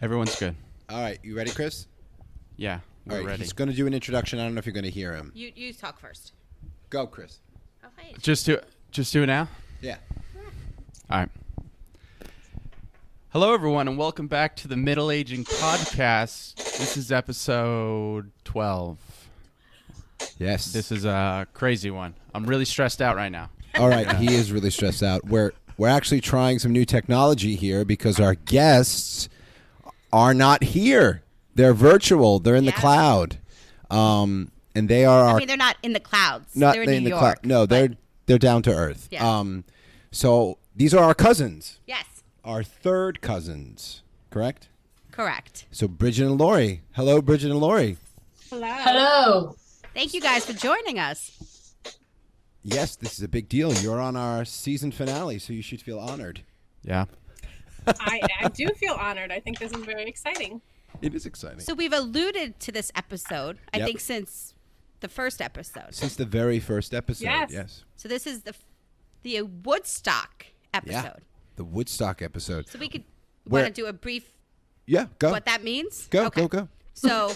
Everyone's good. All right, you ready, Chris? Yeah, we're All right, ready. he's going to do an introduction. I don't know if you're going to hear him. You talk first. Go, Chris. Oh, hey. Just do it now? Yeah. All right. Hello, everyone, and welcome back to the Middle Aging Podcast. This is episode 12. Yes. This is a crazy one. I'm really stressed out right now. All right, he is really stressed out. We're actually trying some new technology here because our guests are not here. They're virtual. They're in the cloud. And they are our... I mean, they're not in the clouds. Not they're in New the York. No, they're down to earth. Yeah. So these are our cousins. Yes. Our third cousins, correct? Correct. So Bridget and Lori. Hello, Bridget and Lori. Hello. Thank you guys for joining us. Yes, this is a big deal. You're on our season finale, so you should feel honored. Yeah. I do feel honored. I think this is very exciting. It is exciting. So we've alluded to this episode, I Yep. think, since the first episode. Since the very first episode, Yes. So this is the Woodstock episode. The Woodstock episode. So we could Where- want to do a brief Yeah, go. what that means? Go, Okay. go. So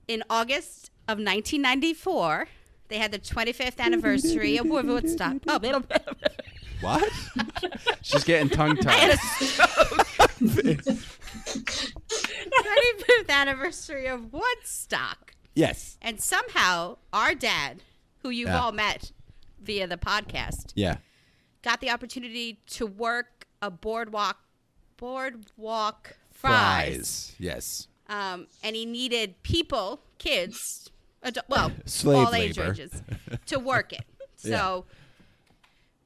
in August of 1994, they had the 25th anniversary of Woodstock. Oh, What? She's getting I had tongue-tied. a stroke. 25th anniversary of Woodstock. Yes. And somehow our dad, who you've Yeah. all met via the podcast, Yeah. got the opportunity to work a boardwalk fries. Yes. And he needed people, kids, Slave all age labor. ranges, to work it. Yeah. So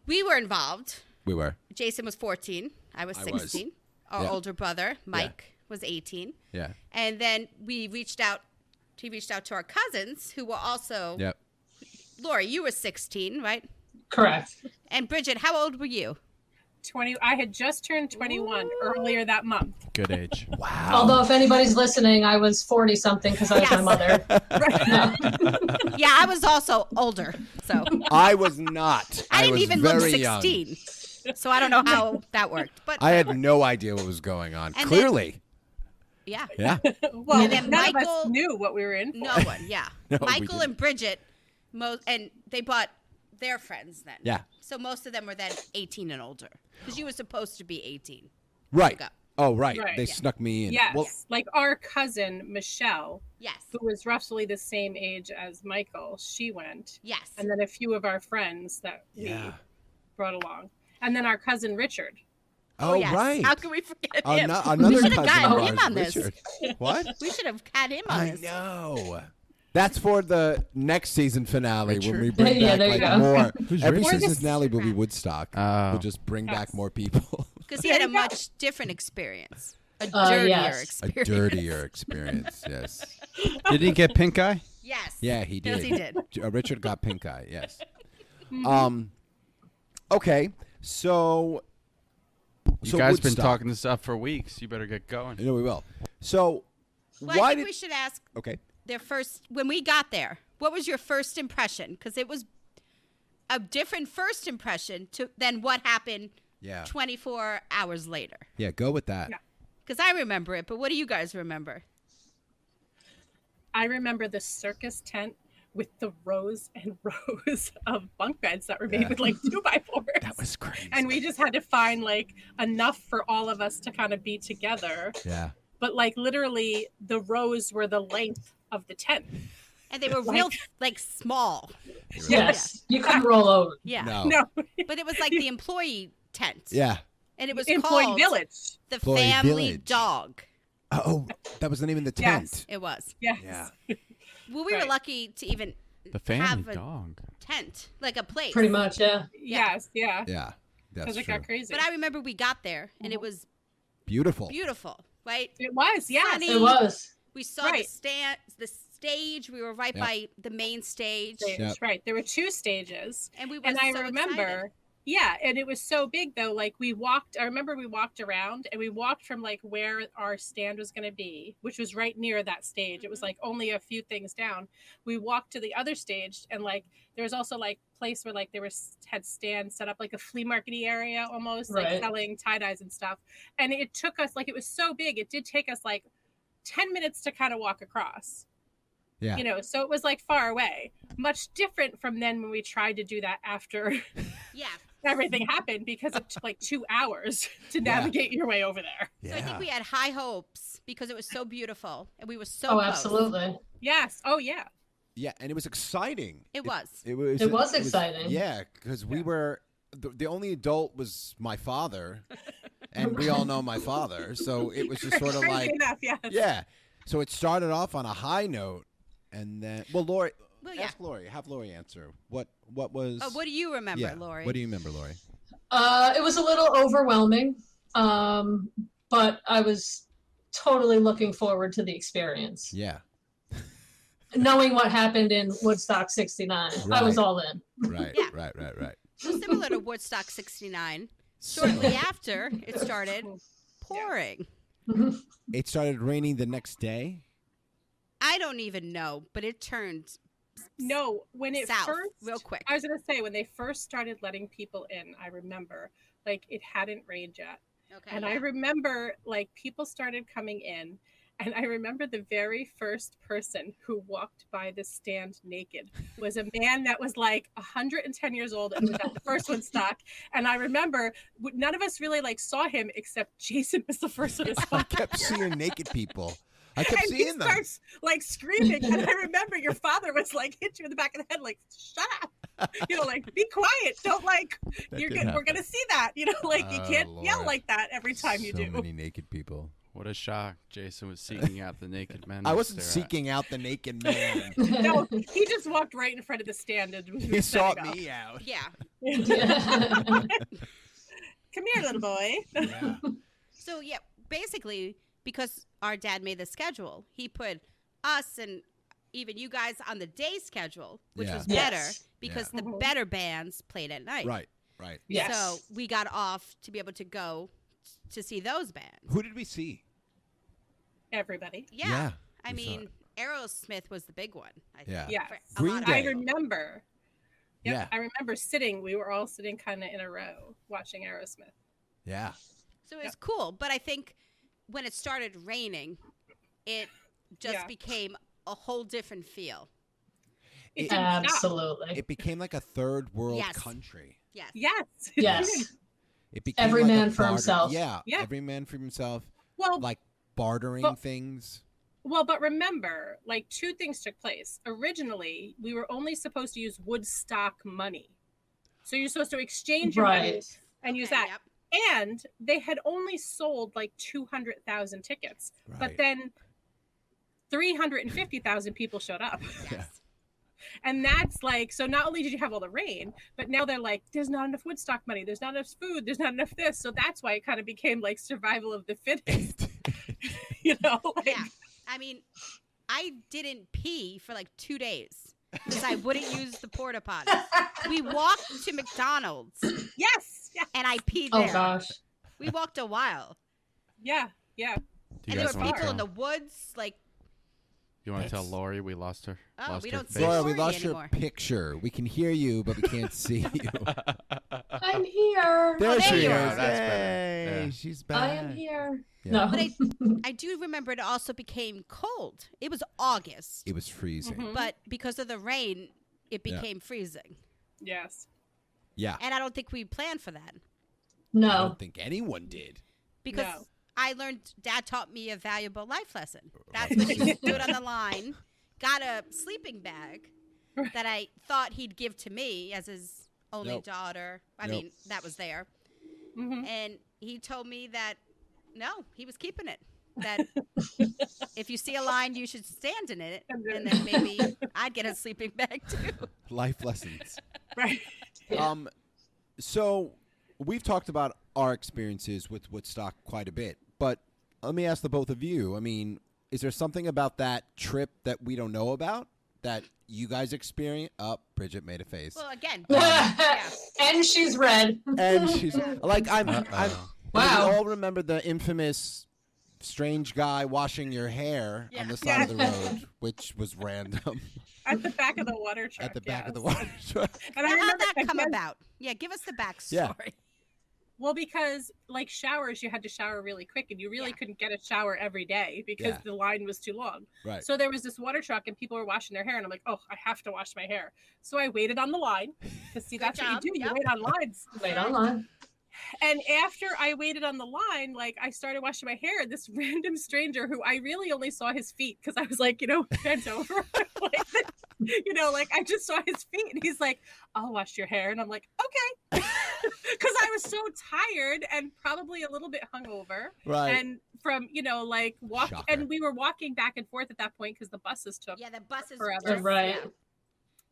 we were involved. We were. Jason was 14. I was I was. 16. Our Yeah. older brother, Mike, was 18. Yeah. And then he reached out to our cousins who were also, Yep. Lori, you were 16, right? Correct. And Bridget, how old were you? 20. I had just turned 21 earlier that month. Good age. Wow. Although if anybody's listening, I was 40-something because I was my Yes. mother. No. Yeah, I was also older. So I was not. I didn't was even look very young. 16. So I don't know how that worked. But I had no idea what was going on. And Clearly. yeah. Yeah. Well, And then none of Michael- us knew what we were in for. No one, yeah. No, we Michael didn't. and Bridget, and they bought their friends then. Yeah. So most of them were then 18 and older because you were supposed to be 18. Right. Go. Oh, right. Right. They Yeah. snuck me in. Yes. Well, Like our cousin, Michelle, Yes. who was roughly the same age as Michael, she went. Yes. And then a few of our friends that yeah. we brought along. And then our cousin, Richard. Oh, yes. Right. How can we forget him? Another we should cousin have gotten of him ours, on this. Richard. What? We should have had him on I this. know. That's for the next season finale when we Richard? bring Yeah, back there you like go. more. Who's Every Richard? season finale will be Woodstock. Oh. We'll just bring back Yes. more people. Because he had a There you go. much different experience. A dirtier yes. A experience. dirtier experience. Yes. Did he get pink eye? Yes. Yeah, he did. Yes, he did. Richard got pink eye. Yes. Mm-hmm. Okay. So. You guys been Woodstock. talking this up for weeks. You better get going. You know we will. So. Well, why I think did? we should ask Okay. their first, when we got there, what was your first impression? Because it was a different first impression than what happened Yeah. 24 hours later. Yeah. Go with that. Yeah. Because I remember it, but what do you guys remember? I remember the circus tent with the rows and rows of bunk beds that were made Yeah. with like 2x4s. That was crazy. And we just had to find like enough for all of us to kind of be together. Yeah. But like literally the rows were the length of the tent. And they were real, like, small. Yes. You couldn't roll over. Yeah. No. No, But it was like the employee tent. Yeah. And it was employee called village. the Employee Family Village. Dog. Oh, that was not even the tent. Yes. It was. Yes. Yeah. Well, we were Right. lucky to even The family have a dog. tent, like a place. Pretty much, yeah. Yes. Yeah. Yeah. That's Because it true. got crazy. But I remember we got there, and it was Beautiful. beautiful, right? It was. Yes. Sunny. It was. We saw Right. the stage. We were right Yep. by the main stage, Stage, Yep. Right. There were two stages. and we were And I so remember excited. Yeah, and it was so big though. Like I remember we walked around and we walked from like where our stand was going to be, which was right near that stage. It was like only a few things down. We walked to the other stage and like there was also like place where like had stands set up like a flea market-y area almost like selling tie-dyes and stuff. And it took us like, it was so big. It did take us like 10 minutes to kind of walk across. Yeah. You know, so it was like far away. Much different from then when we tried to do that after everything happened, because it took like 2 hours to navigate your way over there. So I think we had high hopes because it was so beautiful and we were so Oh, close. absolutely. Yes. Oh, yeah. Yeah, and it was exciting. It was. It was exciting. Yeah, because we were the only adult was my father, and we all know my father, so it was just sort of like enough, yes. yeah. So it started off on a high note, and then Lori, ask Lori, have Lori answer what was. Oh, what do you remember, Lori? What do you remember, Lori? It was a little overwhelming, but I was totally looking forward to the experience. Yeah. Knowing what happened in Woodstock 69, I was all in. Right, Yeah. right. So similar to Woodstock 69, shortly after it started pouring. It started raining the next day. I don't even know, but it turned No, when it south first, real quick. I was going to say, when they first started letting people in, I remember, like, it hadn't rained yet. Okay. And I remember, like, people started coming in. And I remember the very first person who walked by the stand naked was a man that was like 110 years old and was at the first Woodstock. And I remember none of us really like saw him except Jason was the first one to spot. I kept seeing naked people. I kept seeing them. And he starts like screaming. And I remember your father was like, hit you in the back of the head, like, shut up. You know, like, be quiet. Don't like, we're going to see that. You know, like, you can't yell like that every time you do. So many naked people. What a shock. Jason was seeking out the naked men. I wasn't seeking out the naked man. No, he just walked right in front of the stand and He sought me out. Yeah. Come here, little boy. Yeah. So, yeah, basically, because our dad made the schedule, he put us and even you guys on the day schedule, which was better because the better bands played at night. Right. Yes. So we got off to be able to go to see those bands. Who did we see? Everybody. Yeah. I we saw mean, Aerosmith was the big one. I think. Yeah. For a Green lot of Day. I people. remember. Yep, Yeah. I remember we were all sitting kind of in a row watching Aerosmith. Yeah. So it was cool, but I think when it started raining, it just became a whole different feel. It didn't stop. Absolutely. It became like a third world Yes. country. Yes. Yes. Yes. It became Every like a man for barter- himself. Yeah, Yeah. every man for himself. Well, Like bartering but- things. Well, but remember, like, two things took place. Originally, we were only supposed to use Woodstock money. So you're supposed to exchange your money Right. and use Okay, that. yep. And they had only sold like 200,000 tickets. Right. But then 350,000 people showed up. Yes. And that's like, so not only did you have all the rain, but now they're like, there's not enough Woodstock money. There's not enough food. There's not enough this. So that's why it kind of became like survival of the fittest. You know? Like, Yeah. I mean, I didn't pee for like 2 days because I wouldn't use the porta potties. We walked to McDonald's yes. Yeah. and I peed Oh there. gosh. We walked a while. Yeah. Yeah. Do you And there guys were want people to in tell? the woods, like, You want to tell Lori we lost her? Oh, lost we her don't face? see Laura, we Lori lost anymore. your picture. We can hear you, but we can't see you. I'm here. There there she you is. are. That's better. Yay, Yeah. she's back. I am here. Yeah. No. but I do remember it also became cold. It was August, It was freezing. but because of the rain, it became freezing. Yes. Yeah. And I don't think we planned for that I no. don't think anyone did. because No. I learned, Dad taught me a valuable life lesson. That's when he stood on the line, got a sleeping bag that I thought he'd give to me as his only Nope. daughter. I Nope. mean, that was there. And he told me that, no, he was keeping it. That if you see a line, you should stand in it. And then maybe I'd get a sleeping bag too. Life lessons. Right. So we've talked about our experiences with Woodstock quite a bit, but let me ask the both of you. I mean, is there something about that trip that we don't know about that you guys experience? Oh, Bridget made a face. Well, again, yeah. And she's red. And she's like, I'm Wow. we all remember the infamous strange guy washing your hair on the side of the road, which was random. At the back of the water truck. At the back of the water truck. And I How'd remember that come again- about? Yeah, give us the backstory. Yeah. Well, because like showers, you had to shower really quick, and you really couldn't get a shower every day because the line was too long. Right. So there was this water truck, and people were washing their hair, and I'm like, oh, I have to wash my hair. So I waited on the line because see, that's job. what you do. Yep. You wait on lines. Wait online. And after I waited on the line, like I started washing my hair, this random stranger who I really only saw his feet because I was like, bent over. Like I just saw his feet and he's like, I'll wash your hair. And I'm like, okay. Because I was so tired and probably a little bit hungover. Right. And from, walk. Shocker. And we were walking back and forth at that point because the buses took. Yeah, the buses. Forever. Just, Right. Yeah.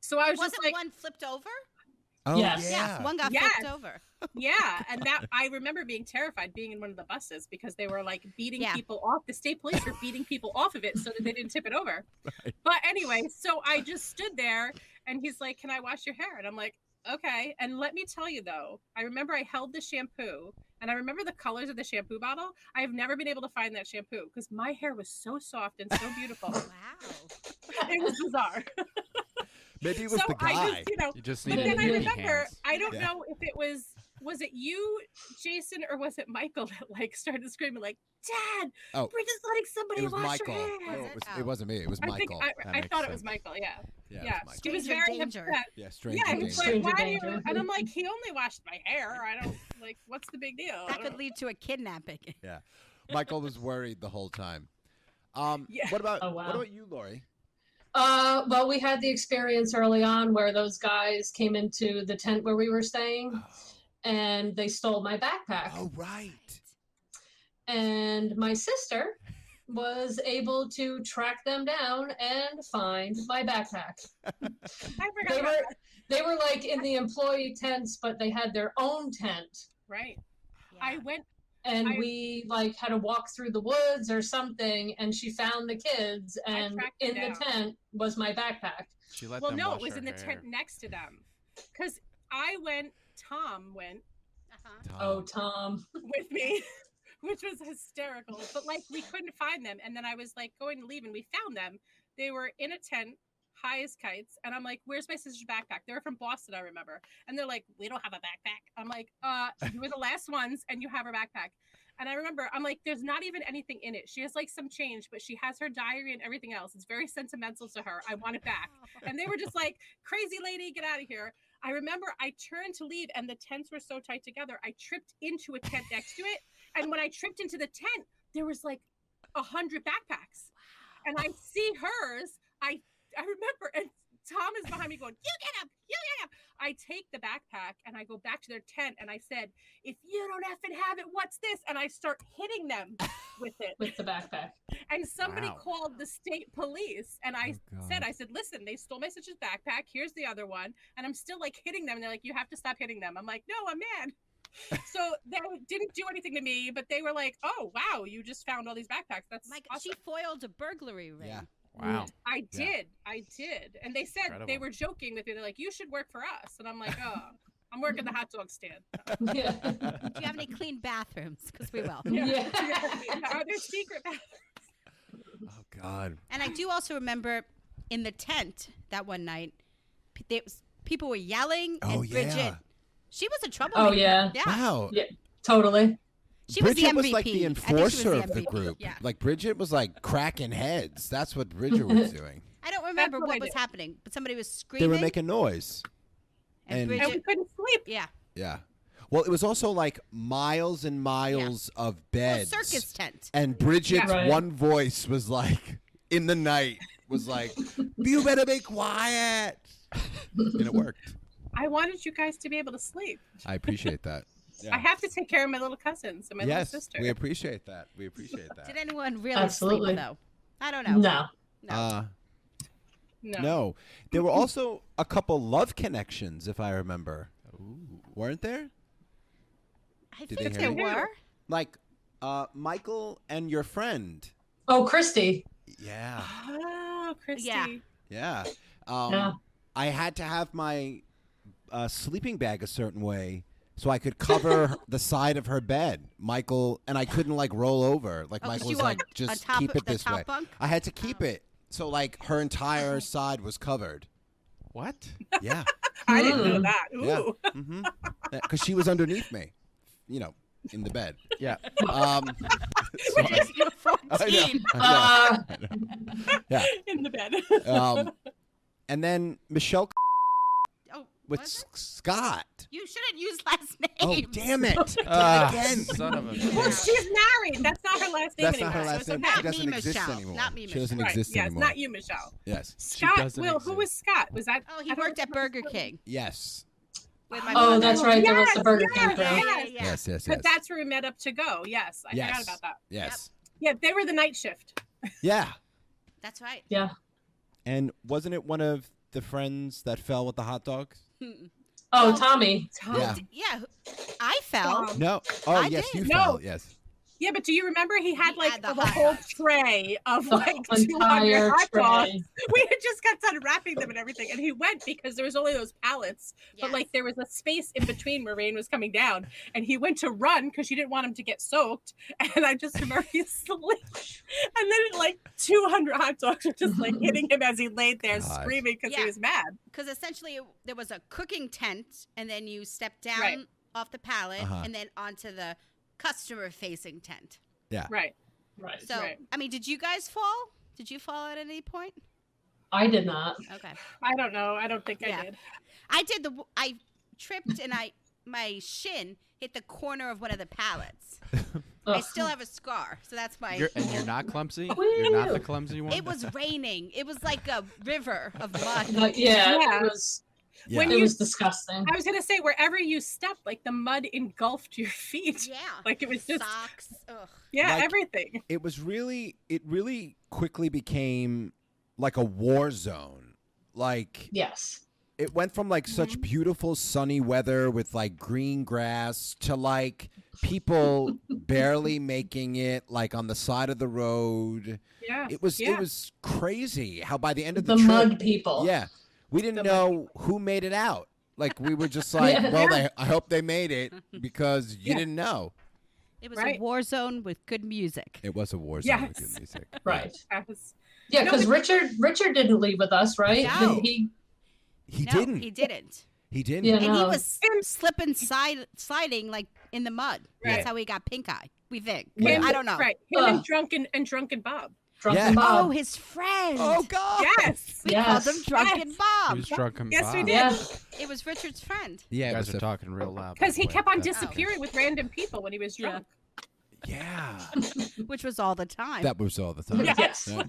So I was Wasn't just like, one flipped over? Oh, Yes. Yeah, one got Yes. flipped over. yeah. And that I remember being terrified being in one of the buses because they were like beating Yeah. people off. The state police were beating people off of it so that they didn't tip it over. Right. But anyway, so I just stood there and he's like, can I wash your hair? And I'm like, okay. And let me tell you though, I remember I held the shampoo and I remember the colors of the shampoo bottle. I have never been able to find that shampoo because my hair was so soft and so beautiful. Wow. It was bizarre. Maybe it was So the I guy. just, You just but need then I to remember, I don't Yeah. know if it was it you, Jason, or was it Michael that like started screaming like, Dad, Oh. Bridget's letting somebody It was wash Michael. her hair. No, Was it? it wasn't me. It was I think Michael. I That thought makes it was sense. Michael. Yeah. Yeah, it Yeah. was He Michael. was Stranger very danger. upset. Yeah, strange Yeah, danger. he's like, Stranger why do you? danger. And I'm like, he only washed my hair. I don't like. What's the big deal? I That don't could know. lead to a kidnapping. Yeah. Michael was worried the whole time. Yeah. What about Oh, wow. what about you, Lori? Well, we had the experience early on where those guys came into the tent where we were staying and they stole my backpack. Oh, right. And my sister was able to track them down and find my backpack. I forgot They about were that. they were like in the employee tents, but they had their own tent. Right. Yeah. I went. And I- we like had to walk through the woods or something, and she found the kids, and tracked in it the down. tent was my backpack. She let Well, them no, wash it was her in the hair. tent next to them, because I went. Tom went Uh-huh. Oh, Tom. with me, which was hysterical. But like we couldn't find them, and then I was like going to leave, and we found them. They were in a tent, high as kites, and I'm like, "Where's my sister's backpack?" They were from Boston, I remember, and they're like, "We don't have a backpack." I'm like, "You were the last ones, and you have her backpack." And I remember, I'm like, "There's not even anything in it. She has like some change, but she has her diary and everything else. It's very sentimental to her. I want it back." And they were just like, "Crazy lady, get out of here." I remember I turned to leave and the tents were so tight together. I tripped into a tent next to it. And when I tripped into the tent, there was like 100 backpacks. And I see hers. I remember, and Tom is behind me going, "You get up, you get up." I take the backpack and I go back to their tent and I said, "If you don't effing have it, what's this?" And I start hitting them with it. With the backpack. And somebody Wow. called the state police. And I said, "Listen, they stole my sister's backpack. Here's the other one." And I'm still like hitting them. And they're like, "You have to stop hitting them." I'm like, "No, I'm mad." So they didn't do anything to me, but they were like, "Oh, wow, you just found all these backpacks. That's Mike, awesome." she foiled a burglary ring. Yeah. Wow. I did. And they said Incredible. they were joking with me. They're like, "You should work for us." And I'm like, "Oh, I'm working the hot dog stand." Yeah. Do you have any clean bathrooms? Because we will. Yeah. Are there secret bathrooms? Oh, God. And I do also remember in the tent that one night, people were yelling, Oh, and Bridget, yeah. she was a troublemaker. Oh, yeah. Yeah. Wow. Yeah. Totally. She was Bridget the MVP. was like the I think she was enforcer of the MVP. group. Yeah. Like Bridget was like cracking heads. That's what Bridget was doing. I don't remember That's what I what was did. happening, but somebody was They screaming. were making noise. and and- And we Bridget, couldn't sleep. yeah. Yeah. Well, it was also like miles and miles of Well, beds. circus tent. And Bridget's Yeah. Right. one voice was like, in the night, was like, "You better be quiet." And it worked. I wanted you guys to be able to sleep. I appreciate that. I have to take care of my little cousins and my little Yes, sister. we appreciate that. We appreciate that. Did anyone really Absolutely. sleep, though? I don't know. No. No. No. There were also a couple love connections, if I remember. Ooh. Weren't there? I Did think they there hear you? were. Like Michael and your friend. Oh, Christy. Yeah. Oh, Christy. Yeah. Yeah. Yeah. I had to have my sleeping bag a certain way so I could cover the side of her bed. Michael, and I couldn't like roll over. Like Oh, 'cause Michael you was were like, on just top keep of it the this top way. bunk? I had to keep it. So like her entire side was covered. What? Yeah. I didn't know Mm. that. Ooh. Yeah. Because she was underneath me, in the bed. Yeah. So You're I 14. know. Yeah. In the bed. And then Michelle Oh, with was it? Scott. You shouldn't use last Oh, names. damn it. Again. Son of a Well, bitch. she's married. That's not her last name That's anymore. not her so last it's name. okay. She Not doesn't me, exist Michelle. anymore. Not me, She doesn't Michelle. Right. exist Yes, anymore. not you, Michelle. Yes. Scott. doesn't Will, who exist. was Scott? Was that? Oh, he I don't worked at remember. Burger King. Yes. With my Oh, mother. that's right. There was the Yes, Burger King yes, crew. Yeah, yes. yeah. Yes, yes, But yes. that's where we met up to go. Yes, I Yes. forgot about that. Yes. Yeah, they were the night shift. Yeah. That's right. Yeah. And wasn't it one of the friends that fell with the hot dogs? Oh, Well, Tommy. Yeah. Yeah, I fell. No. Oh, I yes, did. you No. fell. Yes. Yeah, but do you remember he had He like had the the hot whole dogs. tray of The like 200 entire hot dogs? tray. We had just got done wrapping them and everything, and he went because there was only those pallets, but Yes. like there was a space in between where rain was coming down, and he went to run because she didn't want him to get soaked. And I just remember he slipped, and then like 200 hot dogs were just like hitting him as he laid there God. screaming because he Yeah. was mad. Because essentially there was a cooking tent, and then you step down Right. off the pallet, Uh-huh. and then onto the customer-facing tent. Right. Right. So, Right. I mean, did you guys fall? Did you fall at any point? I did not. Okay. I don't know. I don't think Yeah. I did. I did I tripped and my shin hit the corner of one of the pallets. I Ugh. still have a scar, so that's my. You're not clumsy? You're not the clumsy one? It was raining. It was like a river of mud. But yeah, Yeah. it was. Yeah. When It you- was disgusting. I was gonna say wherever you stepped, like the mud engulfed your feet. Yeah. Like it was just Socks. Ugh. yeah, Like- everything. It really quickly became like a war zone. Like Yes. it went from like such beautiful sunny weather with like green grass to like people barely making it like on the side of the road. Yeah. It was Yeah. crazy how by the end of the, The trip, mud people. yeah, we didn't The know who made it out. Like we were just like, Yeah. well, I hope they made it because you Yeah. didn't know. It was Right. a war zone with good music. It was a war zone Yes. with good music. Right. That was- Yeah, No, because but- Richard didn't leave with us, right? No. He No, didn't. He didn't. He didn't. Yeah. And he No. was slipping, sliding like in the mud. Right. That's how he got pink eye. We think. Yeah. I don't know. Right. Him and Ugh. drunken Bob. Drunken Yeah. Bob. Oh, his friend. Oh God. Yes. We called Yes. him Drunken Yes. Bob. Who's drunken Yes, we Bob? did. Yeah. It was Richard's friend. Yeah. You it guys was are a- talking real loud. Because he by the kept way. on That's- disappearing with random people when he was Yeah. drunk. Yeah. Which was all the time. That was all the time. Yes. Yeah.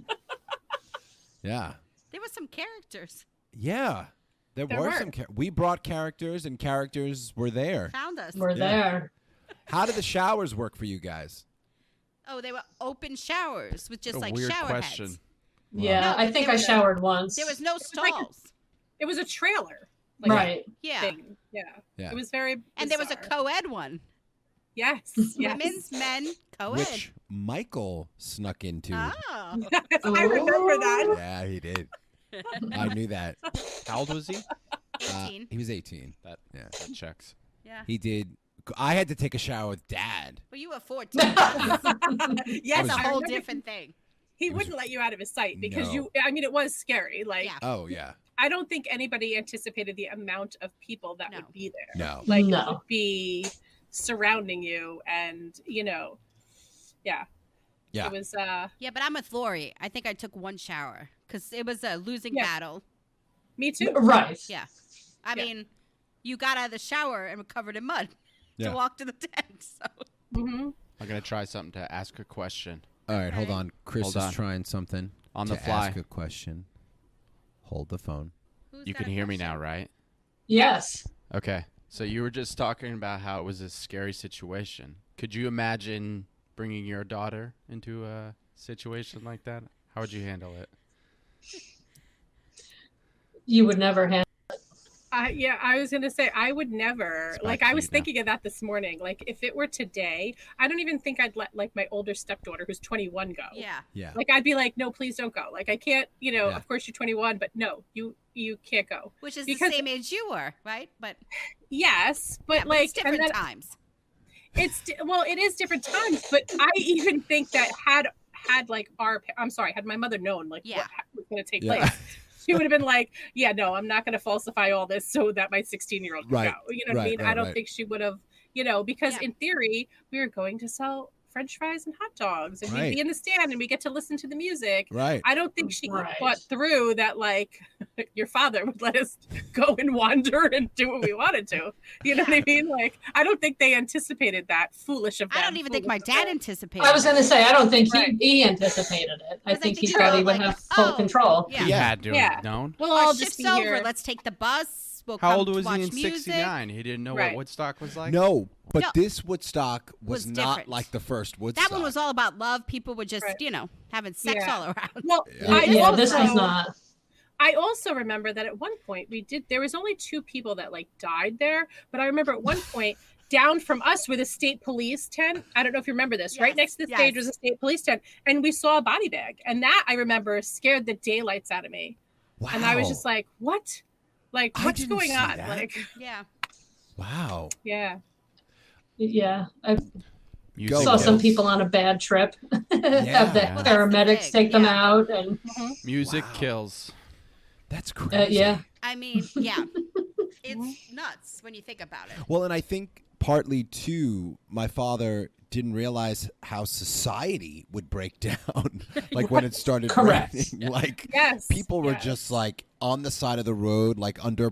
Yeah. There were some characters. Yeah. There There were were. some. We brought characters, and characters were there. Found us. We're there. How did the showers work for you guys? Oh, they were open showers with just A like weird shower question. heads. Yeah, No, I but think there I was- showered once. There was no was like a- stalls. It was a trailer. Like, Right. Yeah. Thing. Yeah. Yeah. It was very And there was a bizarre. co-ed one. Yes. Yes. Women's, men, co-ed. Which Michael snuck into. Oh. Yes, I remember that. Yeah, he did. I knew that. How old was he? 18. He was 18. That, Yeah. that checks. Yeah. He did. I had to take a shower with Dad. Well, you were 14. Yes, That's a I whole remember different thing. He It was- wouldn't let you out of his sight because No. you. I mean, it was scary. Like Yeah. Oh yeah. I don't think anybody anticipated the amount of people that No. would be there. No. Like it No. would be surrounding you, and yeah. Yeah. It was. Yeah, but I'm with Lori. I think I took one shower because it was a losing Yeah. battle. Me too. Right. Yeah. I Yeah. mean, you got out of the shower and were covered in mud Yeah. to walk to the tent. So hmm I'm going to try something to ask a question All right, hold Okay. on. Chris Hold is on. trying something on to the fly. ask a question. Hold the phone. who's You got can a hear me question? now, right? Yes. Okay. So you were just talking about how it was a scary situation. Could you imagine bringing your daughter into a situation like that? How would you handle it? You would never handle. Yeah, I was gonna say I would never. It's Like back I to was you now. thinking of that this morning. Like if it were today, I don't even think I'd let like my older stepdaughter, who's 21, go. Yeah. Yeah. Like I'd be like, no, please don't go. Like I can't. Yeah. Of course you're 21, but no, you can't go. Which is Because- the same age you were, right? But Yes, but yeah, but like it's different and then, times. well, it is different times. But I even think that had like had my mother known like Yeah. what was going to take Yeah. place, she would have been like, yeah, no, I'm not going to falsify all this so that my 16-year-old can Right. go. You know what I Right, mean? right, I don't right. think she would have, because Yeah. in theory we were going to sell French fries and hot dogs, and Right. we'd be in the stand, and we get to listen to the music. Right. I don't think she Right. thought through that, like, your father would let us go and wander and do what we wanted to. You know what I mean? Like, I don't think they anticipated that. Foolish of them. I don't even think my foolish of dad them. anticipated. I was going to say, I don't think Right. he anticipated it. I Because think he he thought he thought, would like, have full oh, control. Yeah. He had to Yeah. have known. We'll Our all just shift's be over. here. Let's take the bus. We'll How come old was watch he in music. '69? He didn't know Right. what Woodstock was like. No, but No. this Woodstock was Was not different. like the first Woodstock. That one was all about love. People were just, Right. having sex Yeah. all around. Well, Yeah. Yeah, I this was also- not. I also remember that at one point there was only 2 people that like died there, but I remember at one point down from us with a state police tent. I don't know if you remember this. Right Yes, next to the stage yes. was a state police tent, and we saw a body bag, and that I remember scared the daylights out of me. Wow. And I was just like, "What? Like, I what's didn't going see on?" that. Like, Yeah. Wow. yeah, Yeah, I Music saw some kills. people on a bad trip. Have the Yeah. Well, that's the paramedics thing, take them yeah. out, and Music Wow. kills. That's crazy. yeah, I mean, yeah. It's nuts when you think about it. Well, and I think partly too, my father didn't realize how society would break down, like when it started Correct. raining. Like yes, people were yes. just like on the side of the road, like under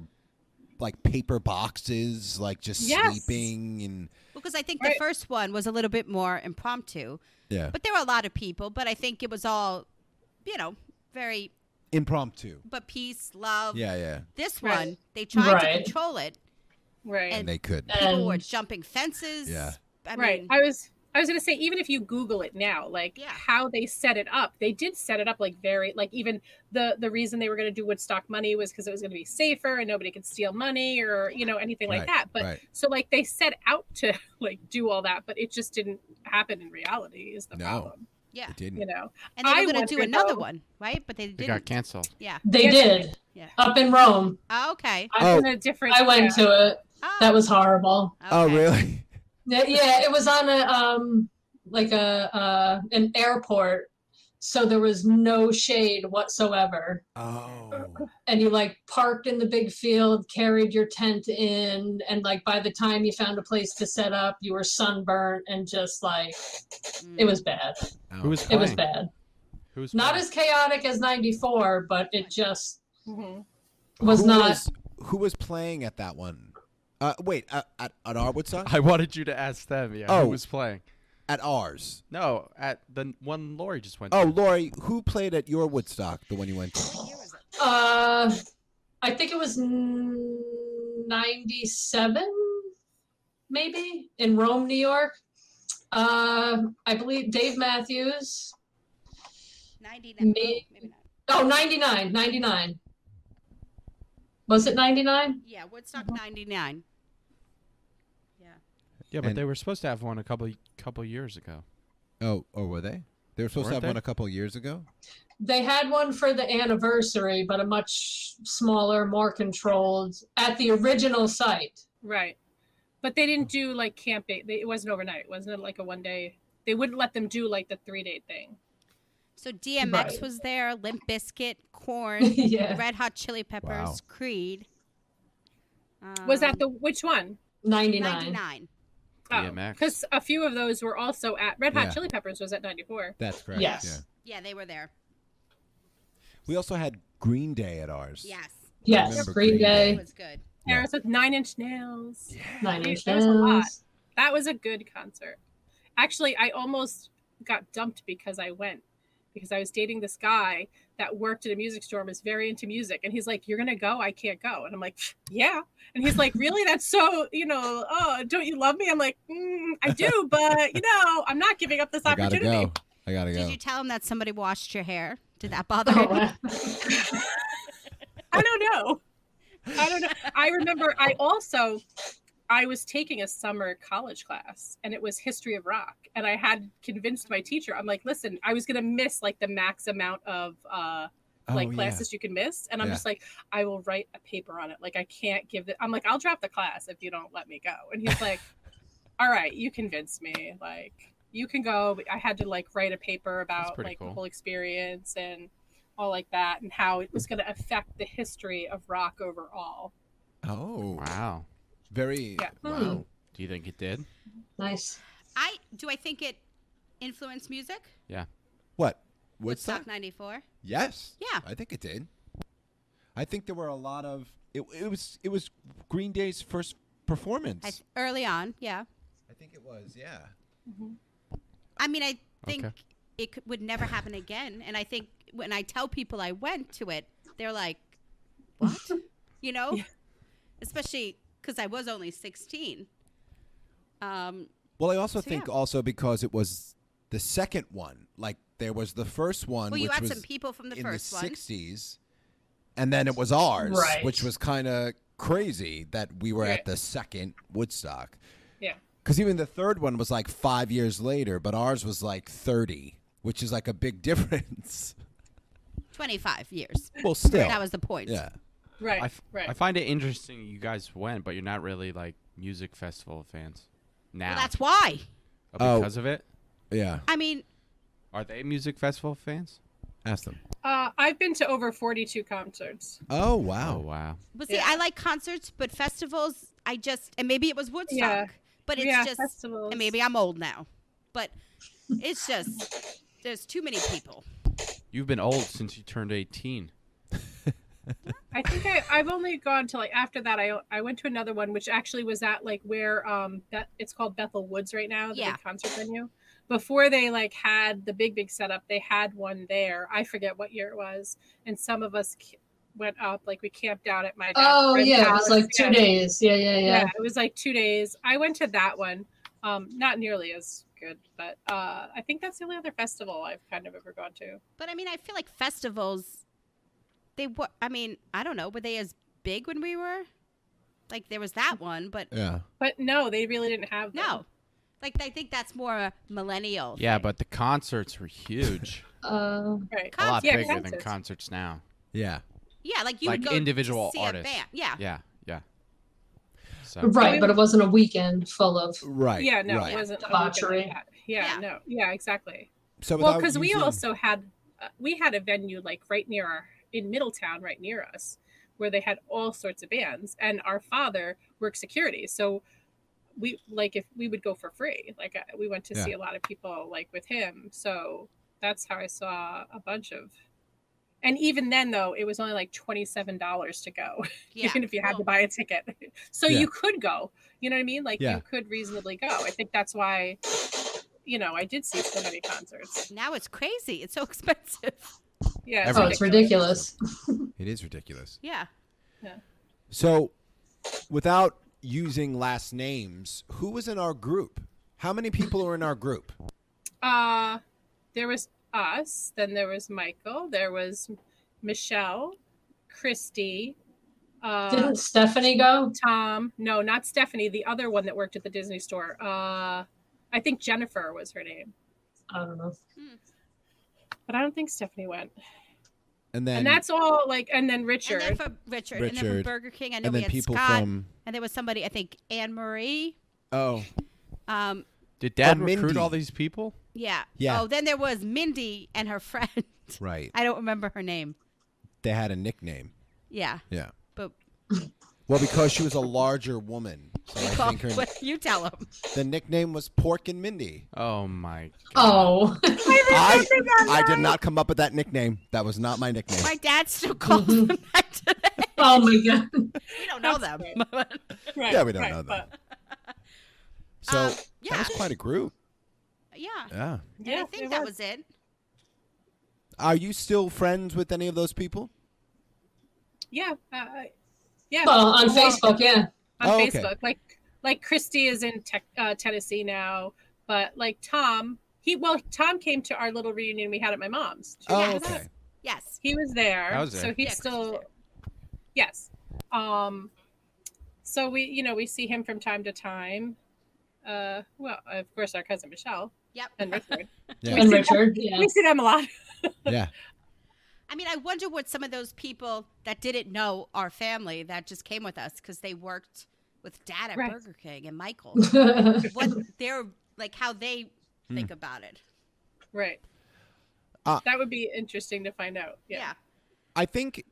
like paper boxes, like just Yes. sleeping and Because I think Right. the first one was a little bit more impromptu, yeah, but there were a lot of people. But I think it was all, very, impromptu. but peace, love. Yeah, yeah, This Right. one, they tried Right. to control it. right, and they could. People were And- jumping fences. Yeah. I right. mean, I was gonna say, even if you Google it now, like Yeah. how they set it up, they did set it up like very like even the reason they were gonna do Woodstock money was because it was gonna be safer and nobody could steal money or anything like Right, that. But right. so like they set out to like do all that, but it just didn't happen in reality is the No. problem. yeah. It didn't. And they I were going to do wonder, another though- one, right? But they They got didn't. canceled. Yeah. they Yes. did. Yeah. Up in Rome, Oh, okay. I'm Oh. in a different. I went yeah. to it. Oh, That was horrible. Oh, okay. really? Yeah, it was on an airport, so there was no shade whatsoever. Oh, And you like parked in the big field, carried your tent in, and like by the time you found a place to set up, you were sunburnt and just like it was bad. Who was It playing? was bad. Who was Not playing? as chaotic as '94, but it just Mhm. was who not. who was playing at that one? Wait, at our Woodstock? I wanted you to ask them. Yeah. Oh. Who was playing? At ours. No, at the one Lori just went. Oh, to. Lori, who played at your Woodstock, the one you went to? I think it was '97, maybe in Rome, New York. I believe Dave Matthews. 99. Me- Oh, maybe not. Oh, 99. Was it 99? Yeah, Woodstock 99. Yeah. Yeah, but And- they were supposed to have one a couple years ago. Oh, were they? They were supposed to Weren't have one they? a couple of years ago? They had one for the anniversary, but a much smaller, more controlled at the original site. Right. But they didn't do like camping. It wasn't overnight. Wasn't it like a 1 day? They wouldn't let them do like the 3-day thing. So DMX Right. was there, Limp Bizkit, Korn, Yeah. Red Hot Chili Peppers, Wow. Creed. Was that the which one? 99. 99? DMX. Because a few of those were also at Red Hot Yeah. Chili Peppers was at 94. That's correct. Yes. Yeah. Yeah, they were there. We also had Green Day at ours. Yes. Yes, Remember Green Green Day. It was good. Yeah. Paris with 9 Inch Nails. 9 Inch There was a lot. Nails. That was a good concert. Actually, I almost got dumped because I went. Because I was dating this guy that worked at a music store and was very into music. And he's like, "You're going to go? I can't go." And I'm like, "Yeah." And he's like, "Really? That's so, oh, don't you love me?" I'm like, "I do, but, I'm not giving up this I gotta opportunity." go. I gotta go. Did you tell him that somebody washed your hair? Did that bother Oh, him? wow. I don't know. I don't know. I remember I was taking a summer college class and it was history of rock. And I had convinced my teacher, I'm like, listen, I was going to miss like the max amount of classes you can miss. And I'm just like, I will write a paper on it. Like, I can't give it. I'm like, I'll drop the class if you don't let me go. And he's like, all right, you convinced me. Like, you can go. I had to like write a paper about like cool. The whole experience and all like that and how it was going to affect the history of rock overall. Oh, wow. Very, wow. Do you think it did? Nice. I think it influenced music? Yeah. What? Woodstock 94? Yes. Yeah. I think it did. I think there were a lot of it was Green Day's first performance. Early on, yeah. I think it was, yeah. Mm-hmm. I mean, I think it would never happen again. And I think when I tell people I went to it, they're like, what? You know? Yeah. Especially because I was only 16. Well, I also think also because it was the second one. Like, there was the first one, well, which you had was some people from the first one. in the 60s. And then it was ours, right. which was kind of crazy that we were at the second Woodstock. Yeah. Because even the third one was like 5 years later, but ours was like 30, which is like a big difference. 25 years. Well, still. That was the point. Yeah. Right. I find it interesting you guys went, but you're not really like music festival fans now. Well, that's why. Because of it? Yeah. I mean, Are they music festival fans? Ask them. I've been to over 42 concerts. Oh, wow. Oh, wow. But see, I like concerts, but festivals, and maybe it was Woodstock, but it's just, festivals. and maybe I'm old now, but it's just, there's too many people. You've been old since you turned 18. I think I've only gone to like after that. I went to another one, which actually was at like where it's called Bethel Woods right now, the big concert venue. Before they like had the big setup, they had one there. I forget what year it was, and some of us went up. Like, we camped out at my dad's friend's it house. was like 2 days. Yeah. It was like 2 days. I went to that one. Not nearly as good, but I think that's the only other festival I've kind of ever gone to. But I mean, I feel like festivals, they were, I mean, I don't know, were they as big when we were? Like, there was that one, but But no, they really didn't have them. no. Like, I think that's more a millennial Yeah, thing. but the concerts were huge. Right. A lot bigger concerts. than concerts now. Yeah. Yeah, like you like would go individual to see artists. a band. Yeah. Yeah. So. Right, but it wasn't a weekend full of Right. Yeah, no, right. it wasn't debauchery. Like yeah, exactly. So because we also had a venue like right near in Middletown, right near us, where they had all sorts of bands, and our father worked security, so we like if we would go for free. Like we went to see a lot of people like with him, so that's how I saw a bunch of. And even then, though, it was only like $27 to go, even if you had to buy a ticket. So you could go. You know what I mean? Like you could reasonably go. I think that's why, I did see so many concerts. Now it's crazy. It's so expensive. Yeah. It's ridiculous. It is ridiculous. Yeah. So, without using last names, who was in our group? How many people are in our group? There was us, then there was Michael, there was Michelle, Christy, Didn't Stephanie go? Tom. No, not Stephanie, the other one that worked at the Disney store. I think Jennifer was her name. I don't know. But I don't think Stephanie went. And that's all and then Richard. And then from Richard. And then from Burger King, I know we had people Scott. from... And there was somebody, I think, Anne Marie. Oh. Did Dad recruit Mindy. all these people? Yeah. Yeah. Oh, then there was Mindy and her friend. Right. I don't remember her name. They had a nickname. Yeah. Yeah. But Well, because she was a larger woman. So I think you tell him. the nickname was Pork and Mindy. Oh, my God. Oh. I did not come up with that nickname. That was not my nickname. My dad still calls them that today. Oh my God. We don't know them. Right, Yeah, we don't know them. So that was quite a group. Yeah. Yeah. And I think that was it. Are you still friends with any of those people? Yeah. Yeah. Well, on Facebook, yeah. On okay. Facebook. Like Christy is in Tennessee now, but like Tom, Tom came to our little reunion we had at my mom's. Oh, okay. Yes. He was there. I was there. So he's still. Yes. So we see him from time to time. Well, of course, our cousin Michelle. Yep. And Richard. Yeah. And Richard, yeah. We see them a lot. Yeah. I mean, I wonder what some of those people that didn't know our family that just came with us because they worked with Dad at Right. Burger King and Michael, what they're like, how they think about it. Right. That would be interesting to find out. Yeah. I think,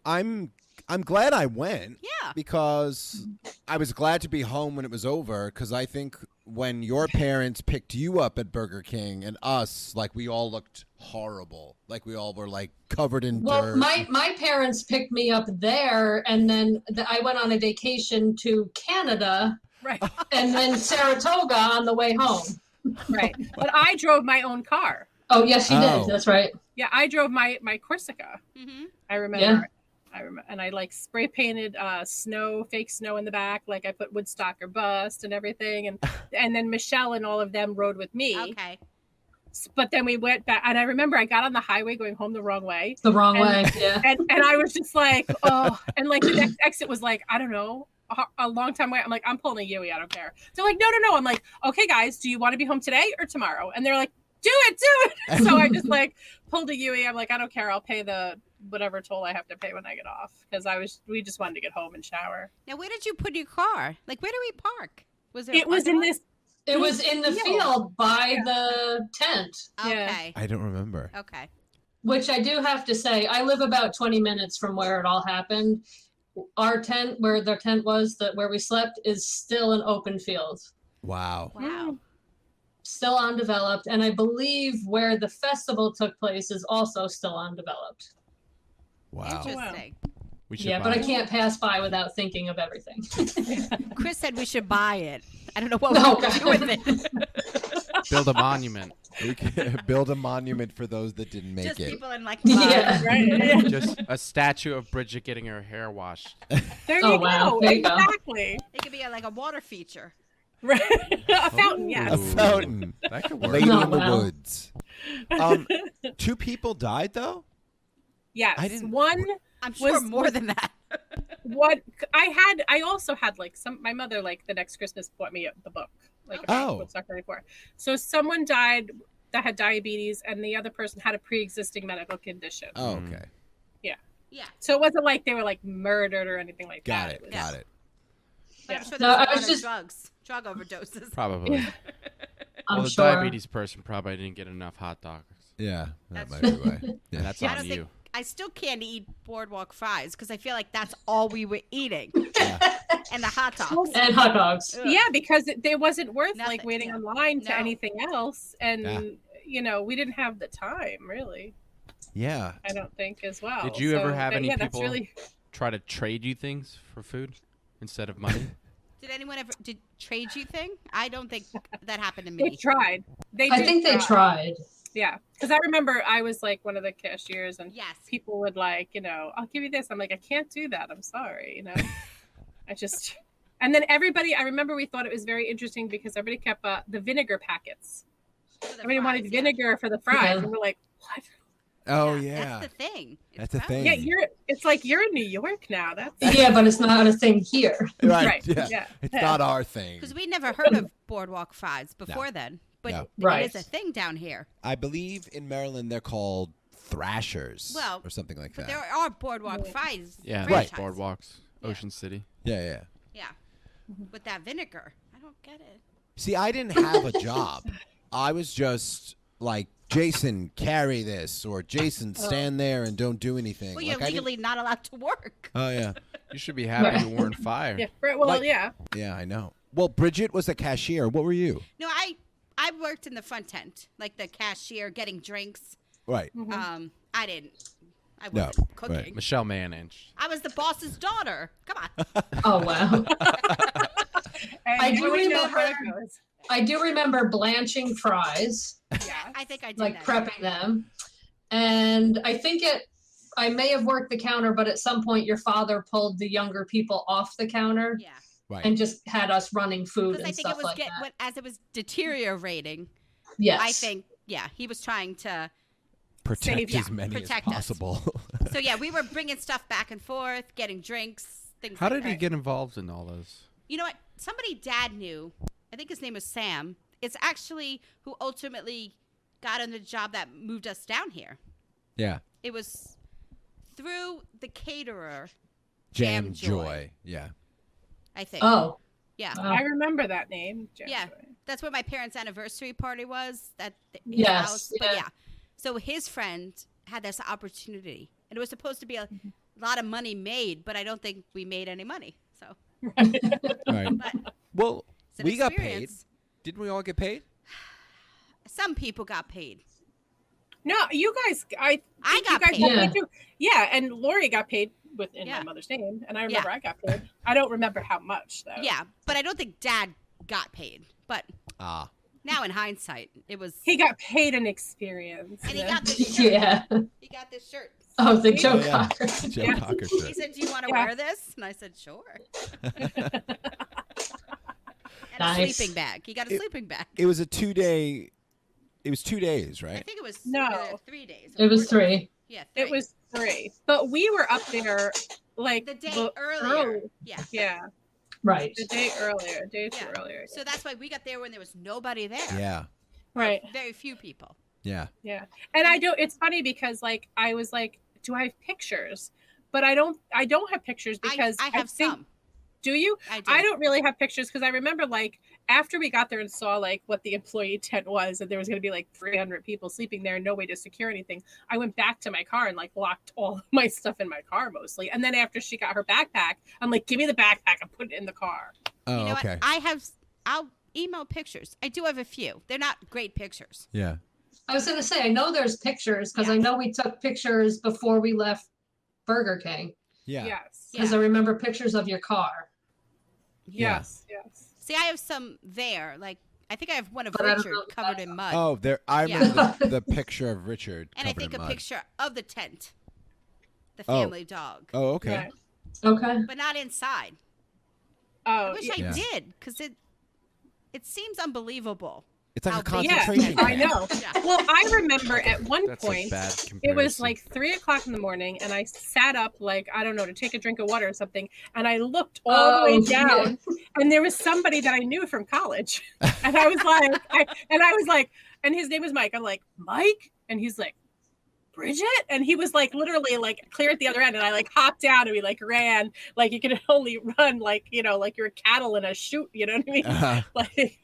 I'm glad I went. Yeah. Because I was glad to be home when it was over. Because I think when your parents picked you up at Burger King and us, like we all looked horrible. Like we all were like covered in dirt. Well, my parents picked me up there, and then I went on a vacation to Canada, Right. and then Saratoga on the way home. Right. But I drove my own car. Oh, yes, you Oh. did. That's right. Yeah, I drove my Corsica. Mm-hmm. I remember. And I like spray painted fake snow in the back. Like I put Woodstock or bust and everything. And then Michelle and all of them rode with me. Okay. But then we went back, and I remember I got on the highway going home the wrong way. The wrong way. Yeah. And I was just like, oh, and like the next exit was like, I don't know, a long time away. I'm like, I'm pulling a Yui. I don't care. They're like, no. I'm like, okay, guys, do you want to be home today or tomorrow? And they're like, do it. So I just like pulled a Yui. I'm like, I don't care. I'll pay the whatever toll I have to pay when I get off, because we just wanted to get home and shower. Now, where did you put your car? Like, where do we park? Was It was in this. It was in the field by the tent, Okay. I don't remember. Okay. which I do have to say, I live about 20 minutes from where it all happened. Our tent, where the tent was, where we slept, is still an open field. Wow. Wow. Still undeveloped. And I believe where the festival took place is also still undeveloped. Wow. Interesting. We should Yeah, buy but I it. can't pass by without thinking of everything. Chris said we should buy it. I don't know what No, we're going to do with it. Build a monument. We can build a monument for those that didn't make Just it. people in like Yeah. Right. Just a statue of Bridget getting her hair washed. There Oh, you wow. go. There you go. Exactly. It could be like a water feature. Right. A fountain, yes. A fountain. That could work. Lady Oh, in the wow. woods. 2 people died though? Yes. I didn't- One. I'm sure Was- more than that. What I also had like my mother, like the next Christmas bought me the book, like Oh. Woodstock 34. So someone died that had diabetes, and the other person had a pre-existing medical condition. Oh, okay. Yeah. So it wasn't like they were like murdered or anything like Got that. it. was- Got it. But Yeah. I'm sure No, there's a I lot was of just- drug overdoses. Probably. I'm Well, the sure. diabetes person probably didn't get enough hot dogs. Yeah, that That's might be why. And Yeah. that's I on don't you. think I still can't eat boardwalk fries because I feel like that's all we were eating. And the hot dogs. And hot dogs. Ugh. Yeah, because it wasn't worth like Nothing, waiting yeah. online to No. anything else, and Yeah. we didn't have the time really. Yeah. I don't think as well. Did you ever have any yeah, people That's really... try to trade you things for food instead of money? Did anyone ever trade you thing? I don't think that happened to They me. tried. I think they tried. Yeah, because I remember I was like one of the cashiers, and Yes. people would like, I'll give you this. I'm like, I can't do that. I'm sorry. I just. And then everybody, I remember we thought it was very interesting because everybody kept the vinegar packets. For the Everybody wanted fries, yeah. vinegar for the fries, Yeah. and we're like, what? Oh, That's yeah. the thing. That's the probably- thing. Yeah, it's like you're in New York now. That's Yeah, but it's not a thing here. Right. right. Yeah. Yeah. It's Yeah. not our thing. Because we never heard of boardwalk fries before then. But No. it Right. is a thing down here. I believe in Maryland they're called thrashers Well, or something like But that. there are boardwalk fries. Yeah, Right. franchise. boardwalks, Yeah. Ocean City. Yeah. Yeah. With that vinegar. I don't get it. See, I didn't have a job. I was just like, Jason, carry this, or Jason, stand there and don't do anything. Well, Like, you're I didn't- legally not allowed to work. Oh, yeah. You should be happy you weren't fired. Yeah. Well, Like- yeah. Yeah, I know. Well, Bridget was a cashier. What were you? No, I worked in the front tent, like the cashier getting drinks. Right. I didn't. I No, wasn't right. cooking. Michelle managed. I was the boss's daughter. Come on. Oh, wow. And I do we know how it remember- goes. I do remember blanching fries, Yeah. I think I did like that. prepping them. And I think I may have worked the counter, but at some point your father pulled the younger people off the counter Yeah. Right. and just had us running food Because I and think it stuff was like that. as it was deteriorating. Yes. I think he was trying to Protect Yeah, as many protect as us. possible. So yeah, we were bringing stuff back and forth, getting drinks, things How like did that. he get involved in all those? You know what? Somebody Dad knew. I think his name was Sam. It's actually who ultimately got on the job that moved us down here. Yeah. It was through the caterer, Jam Joy, Joy. Yeah. I think. Oh, Yeah. wow. I remember that name. Yeah. That's where my parents' anniversary party was. His Yes, house. But yeah. yeah. So his friend had this opportunity. And it was supposed to be a lot of money made, but I don't think we made any money. So All right. but Well, it's an we got paid. experience. Didn't we all get paid? Some people got paid. No, you guys. I think got you guys paid. got Yeah. paid too. Yeah, and Lori got paid within Yeah. my mother's name, and I Yeah. remember I got paid. I don't remember how much though. Yeah, but I don't think Dad got paid. But Ah. now in hindsight, it was. He got paid an experience. And he yeah. got this shirt. Yeah. He got this shirt. Oh, the Joe yeah. Cocker. Jam Yeah. Cocker He shirt. said, "Do you want to Yeah. wear this?" And I said, "Sure." And Nice. a sleeping bag. He got a sleeping bag. It was a 2-day. It was 2 days, I right? think it was No. either 3 days. It was 4 days. 3. Yeah, 3. It was 3, but we were up there like the day the- earlier. Yeah. Yeah, Right. the day earlier, day Yeah. earlier. So that's why we got there when there was nobody there. Yeah. Right. Very few people. Yeah. Yeah, and I don't. It's funny because like I was like, do I have pictures? But I don't have pictures because I have think- some. Do you? I do. I don't really have pictures because I remember like after we got there and saw like what the employee tent was and there was going to be like 300 people sleeping there, no way to secure anything. I went back to my car and like locked all of my stuff in my car mostly. And then after she got her backpack, I'm like, give me the backpack and put it in the car. Oh, You know okay. what? I'll email pictures. I do have a few. They're not great pictures. Yeah. I was going to say, I know there's pictures because Yeah. I know we took pictures before we left Burger King Yeah. Yes. because I remember pictures of your car. Yeah. Yes. See, I have some there. Like, I think I have one of But I don't Richard know if covered that's- in mud. Oh, there. I Yeah. remember the picture of Richard. and I covered think in a mud. picture of the tent. The Oh. family dog. Oh, okay. Right. Okay. But not inside. Oh, I wish yeah. I did, because it seems unbelievable. It's like How a big concentration it is. I camp. know. Yeah. Well, I remember at one That's a point, bad it comparison. was like 3:00 in the morning, and I sat up, like, I don't know, to take a drink of water or something. And I looked all the way down, and there was somebody that I knew from college. And I was like, and his name was Mike. I'm like, Mike? And he's like, Bridget? And he was like, literally, like, clear at the other end. And I like hopped down and we like ran, like, you could only run, like, you know, like you're cattle in a chute, you know what I mean? Uh-huh. Like,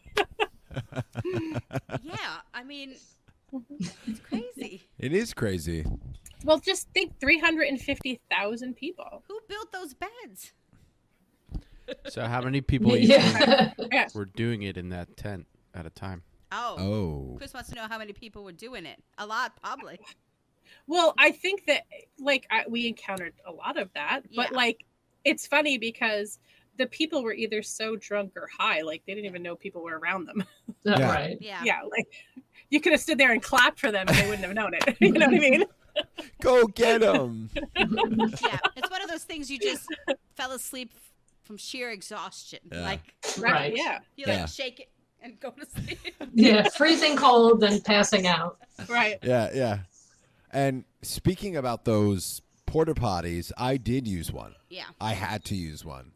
Yeah, I mean, it's crazy. It is crazy. well, just think 350,000 people. Who built those beds? So how many people you think Yeah. were doing it in that tent at a time? Oh. Oh. Chris wants to know how many people were doing it. A lot, probably. Well, I think that like we encountered a lot of that, but Yeah. like it's funny because the people were either so drunk or high, like they didn't even know people were around them. Yeah. Right. Yeah. Yeah, like you could have stood there and clapped for them and they wouldn't have known it. You know what I mean? Go get him. Yeah. It's one of those things you just fell asleep from sheer exhaustion. Yeah. Like, Right. Yeah. you like Yeah. shake it and go to sleep. Yeah. Freezing cold and passing out. Right. Yeah, yeah. And speaking about those porta potties, I did use one. Yeah. I had to use one,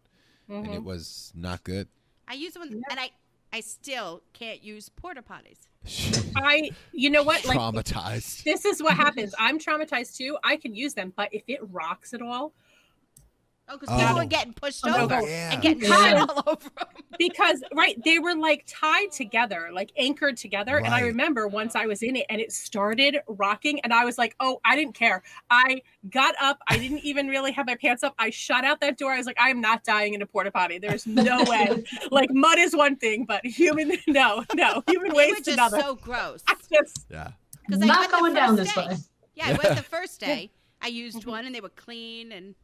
and Mm-hmm. it was not good. I use one, and I still can't use porta potties. You know what? Like Traumatized. this is what happens. I'm traumatized too. I can use them, but if it rocks at all, Oh, because Oh. people were getting pushed Oh, over yeah. and getting Yeah. shit all over them. because right, they were like tied together, like anchored together. And I Right. remember once I was in it and it started rocking, and I was like, oh, I didn't care. I got up. I didn't even really have my pants up. I shut out that door. I was like, I am not dying in a porta potty. There's no way. Like mud is one thing, but human, no, human They were waste just another. so gross. I just, Yeah. 'Cause I Not went the going down first this day. way. Yeah, I went the first day. I used one and they were clean, and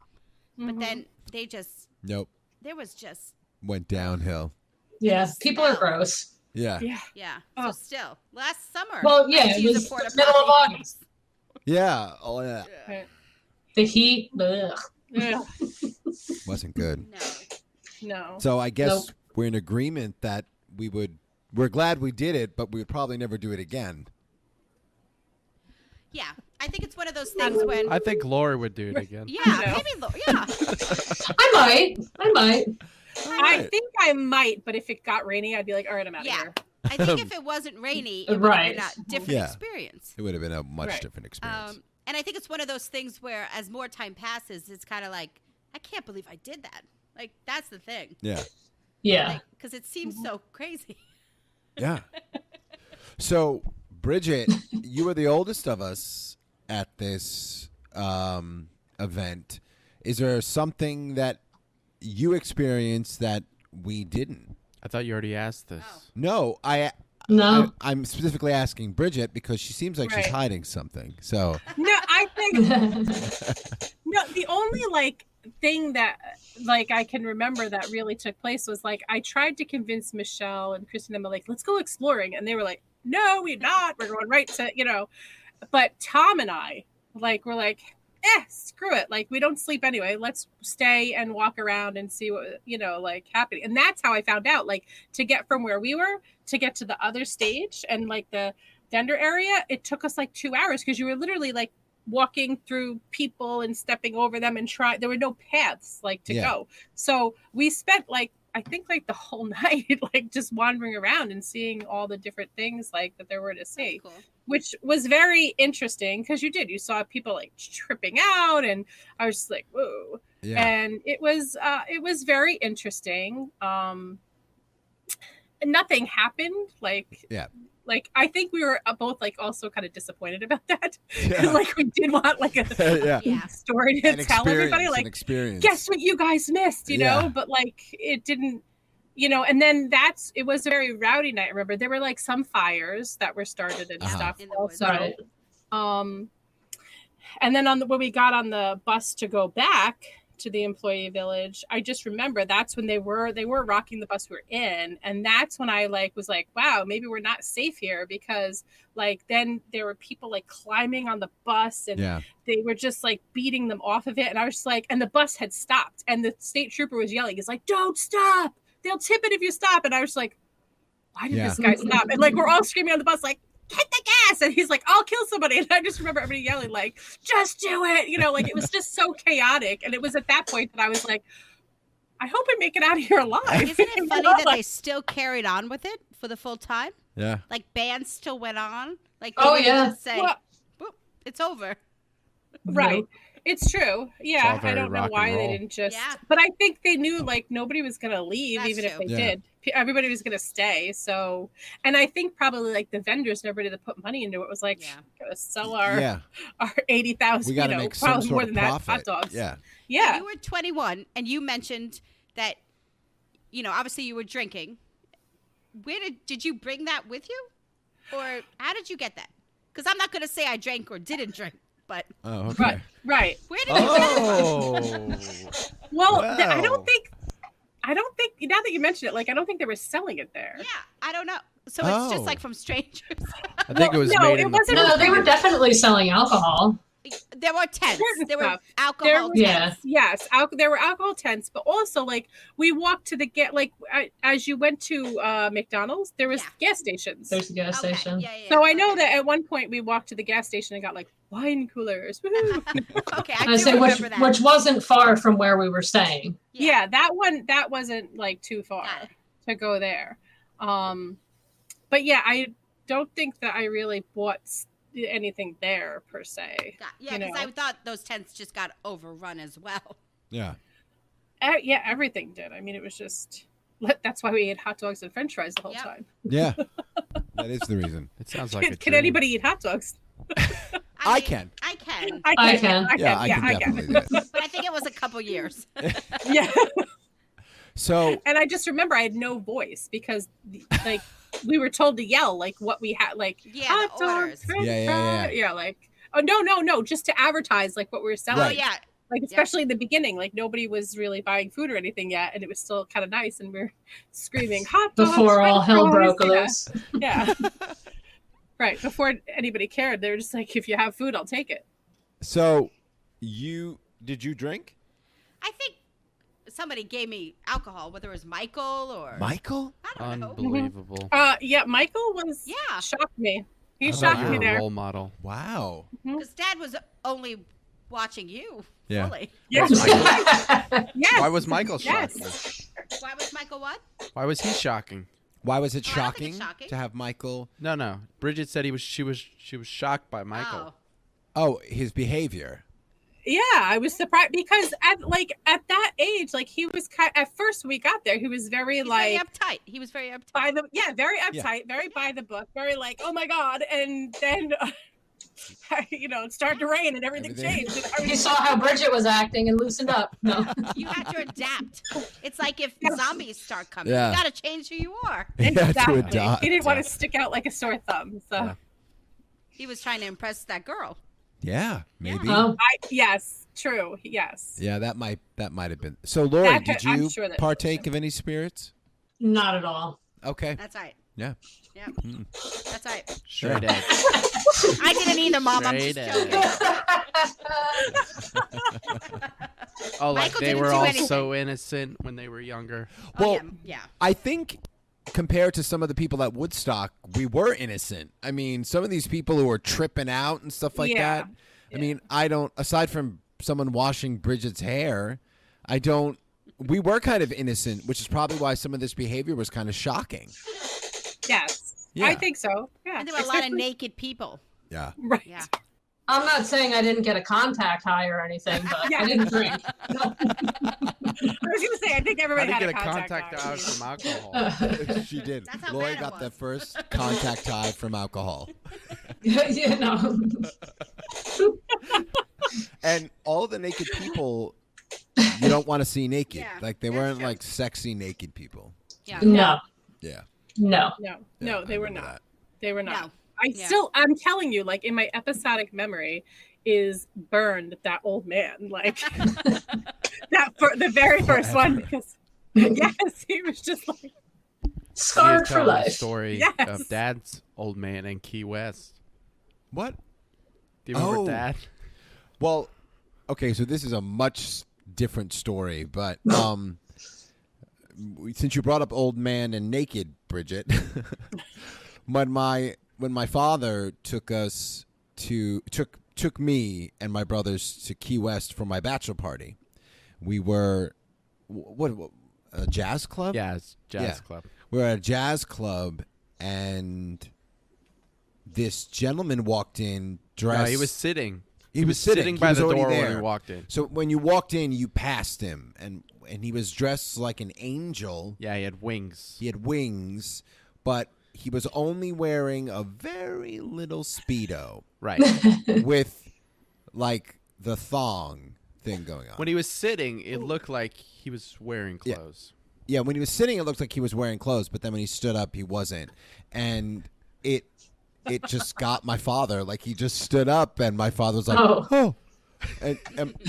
Mm-hmm. but then they just Nope. there was just Went downhill. Yeah. The People are smell. gross. Yeah. yeah. yeah. Oh. So still last summer. Well, I yeah, had to it use was a porta the middle of potty. August. Yeah. Oh, yeah. Right. The heat. Ugh. Yeah. Wasn't good. No. No. So I guess Nope. we're in agreement that we're glad we did it, but we would probably never do it again. Yeah, I think it's one of those things when. I think Lori would do it again. Yeah, maybe. Yeah. I might. I think I might, but if it got rainy, I'd be like, all right, I'm out of Yeah. here. I think if it wasn't rainy, it would have been a different experience. It would have been a much different experience. And I think it's one of those things where, as more time passes, it's kind of like, I can't believe I did that. Like, that's the thing. Yeah. Yeah. Because it seems so crazy. Yeah. So, Bridget, you were the oldest of us at this event. Is there something that you experienced that we didn't? I thought you already asked this. Oh. No, I'm specifically asking Bridget because she seems like she's hiding something. So No, I think no. The only thing that I can remember that really took place was I tried to convince Michelle and Kristen and Emma let's go exploring, and they were like, no, we're not. We're going right to But Tom and I were like, screw it. We don't sleep anyway. Let's stay and walk around and see what, happening. And that's how I found out, to get from where we were to get to the other stage and the vendor area, it took us 2 hours because you were literally walking through people and stepping over them and there were no paths to go. So we spent I think the whole night, just wandering around and seeing all the different things that there were to see, cool. Which was very interesting because you saw people tripping out, and I was just whoa. Yeah. And it was very interesting. Nothing happened. I think we were both also kind of disappointed about that. Yeah. We did want a story to tell everybody. Guess what you guys missed, you know? But it didn't, and then it was a very rowdy night. I remember there were some fires that were started and stuff. Also. And then when we got on the bus to go back to the employee village, I just remember that's when they were rocking the bus we were in, and that's when I was wow, maybe we're not safe here, because then there were people climbing on the bus, and they were just beating them off of it, and I was just and the bus had stopped, and the state trooper was yelling, "It's don't stop, they'll tip it if you stop," and I was why did this guy stop? And we're all screaming on the bus hit the gas, and he's I'll kill somebody, and I just remember everybody yelling just do it, it was just so chaotic. And it was at that point that I was I hope I make it out of here alive. Isn't it funny that they still carried on with it for the full time? Yeah, bands still went on, just say, it's over, right? It's true. Yeah, I don't know why they didn't just. Yeah. But I think they knew nobody was going to leave. That's even true. If they did. Everybody was going to stay. So, and I think probably the vendors and everybody that put money into it was going to sell our 80,000. We got to make some sort of profit. Hot dogs. Yeah. Yeah. You were 21, and you mentioned that, obviously you were drinking. Where did you bring that with you, or how did you get that? Because I'm not going to say I drank or didn't drink. But okay. Right. Where did you get it? Well, I don't think. Now that you mention it, I don't think they were selling it there. Yeah, I don't know. So it's just from strangers. I think it was made. It wasn't. No, they were definitely selling alcohol. There were tents. There were alcohol tents. Yes, there were alcohol tents, but also we walked to the as you went to McDonald's, there was gas stations. There's a gas station. Yeah. So I know that at one point we walked to the gas station and got wine coolers. Okay, I do remember that. Which wasn't far from where we were staying. Yeah, that wasn't too far to go there. But yeah, I don't think that I really bought anything there per se. Yeah, because I thought those tents just got overrun as well. Yeah. Yeah, everything did. I mean, it was just. That's why we ate hot dogs and French fries the whole time. Yeah, that is the reason. It sounds like. Can anybody eat hot dogs? I can. I can. I can. Yeah, I can definitely do it. But I think it was a couple years. Yeah. So. And I just remember I had no voice because we were told to yell what we had hot dogs, French fries. Yeah, oh no, just to advertise what we were selling. Oh yeah. Especially in the beginning, nobody was really buying food or anything yet, and it was still kind of nice, and we're screaming hot dogs before all hell broke loose. Yeah. Right, before anybody cared, they were just if you have food, I'll take it. So, did you drink? I think somebody gave me alcohol, whether it was Michael or Michael. I don't know. Unbelievable. Yeah, Michael was shocked me. He I thought shocked you me were a there. role model. Wow. Because Dad was only watching you Yeah. fully. Yes. Yes. Why was Michael shocking? Yes. Why was Michael what? Why was he shocking? Why was it Oh, I don't think it's shocking shocking. to have Michael? No. Bridget said she was shocked by Michael. Oh. Oh, his behavior. Yeah, I was surprised because at that age, like he was at first we got there, he was very He's like very uptight. He was very uptight. very uptight, very by the book, very like, oh my god, and then it started to rain and everything changed. And He saw how Bridget was acting and loosened up. No. You had to adapt. It's like if zombies start coming, Yeah. you got to change who you are. exactly. adopt. He didn't want to stick out like a sore thumb. So Yeah. He was trying to impress that girl. Yeah, maybe. Oh, yes, true. Yes. Yeah, that might have been. So, Lori, That did I'm you sure that- partake of any spirits? not at all. Okay. That's right. Yeah. Yeah. That's right. Straight edge. I didn't either, Mom. I'm just Straight joking. Oh, like Michael they didn't were do all anything. so innocent when they were younger. Well, yeah. I think compared to some of the people at Woodstock, we were innocent. I mean, some of these people who were tripping out and stuff like Yeah. that. I mean, aside from someone washing Bridget's hair, we were kind of innocent, which is probably why some of this behavior was kind of shocking. Yes. Yeah. I think so. Yeah. And there were a lot of naked people. Yeah. Right. Yeah. I'm not saying I didn't get a contact high or anything, but Yeah. I didn't drink. I was gonna say I think How everybody did you had get a a contact high. high from alcohol? She did. That's how Lori bad it got the was. first contact high from alcohol. You know. And all the naked people, you don't want to see naked. Yeah, Like, they that's weren't true. like sexy naked people. Yeah. No. Yeah. No. No, Yeah, I they were remember not. that. They were not. No. Yeah. I'm telling you, like in my episodic memory is burned that old man. Like the very first one, because yes, he was just like, Scarred for The life. story Yes. of Dad's old man in Key West. What? Do you remember Oh. Dad? Well, okay, so this is a much different story, but since you brought up old man and naked, Bridget, when my father took me and my brothers to Key West for my bachelor party, we were what a jazz club? Yeah, it's Jazz Yeah. Club. We were at a jazz club, and this gentleman walked in dressed. No, he was sitting. He was sitting. by He was the already door when there. we walked in. So when you walked in, you passed him, and he was dressed like an angel. Yeah, he had wings. He had wings, but he was only wearing a very little Speedo Right. with like the thong thing going on. When he was sitting, it looked like he was wearing Yeah. clothes. Yeah, when he was sitting, it looked like he was wearing clothes, but then when he stood up, he wasn't. And it just got my father. Like, he just stood up, and my father was like, Oh. And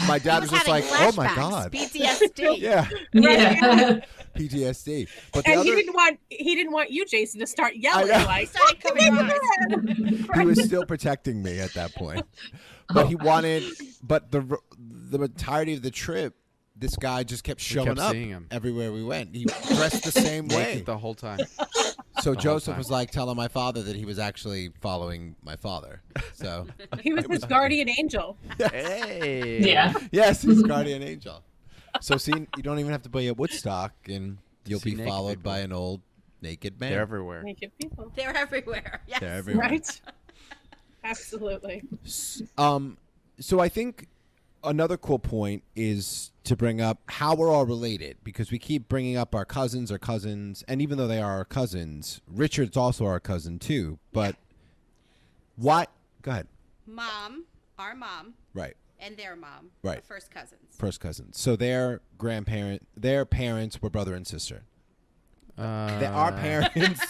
my dad was just having like, oh my flashbacks, God. PTSD. Yeah, Yeah. PTSD. But the and other, he didn't want you, Jason, to start yelling know. like, Started covering your eyes. he was still protecting me at that point. But he wanted, but the entirety of the trip, this guy just kept showing kept up seeing him. everywhere we went. He dressed the same way. Naked the whole time. So whole Joseph time. was like telling my father that he was actually following my father. So he was his guardian angel. Hey. Yeah. yes, he's guardian angel. So see, you don't even have to be at Woodstock, and you'll See be naked followed people. by an old naked man. They're everywhere. Naked people. They're everywhere. Yes. They're everywhere. Right? Absolutely. So I think another cool point is to bring up how we're all related, because we keep bringing up our cousins, and even though they are our cousins, Richard's also our cousin too. But why? Go ahead. Mom, our mom, Right. and their mom. Right. Are first cousins. First cousins. So their parents were brother and sister. Our parents,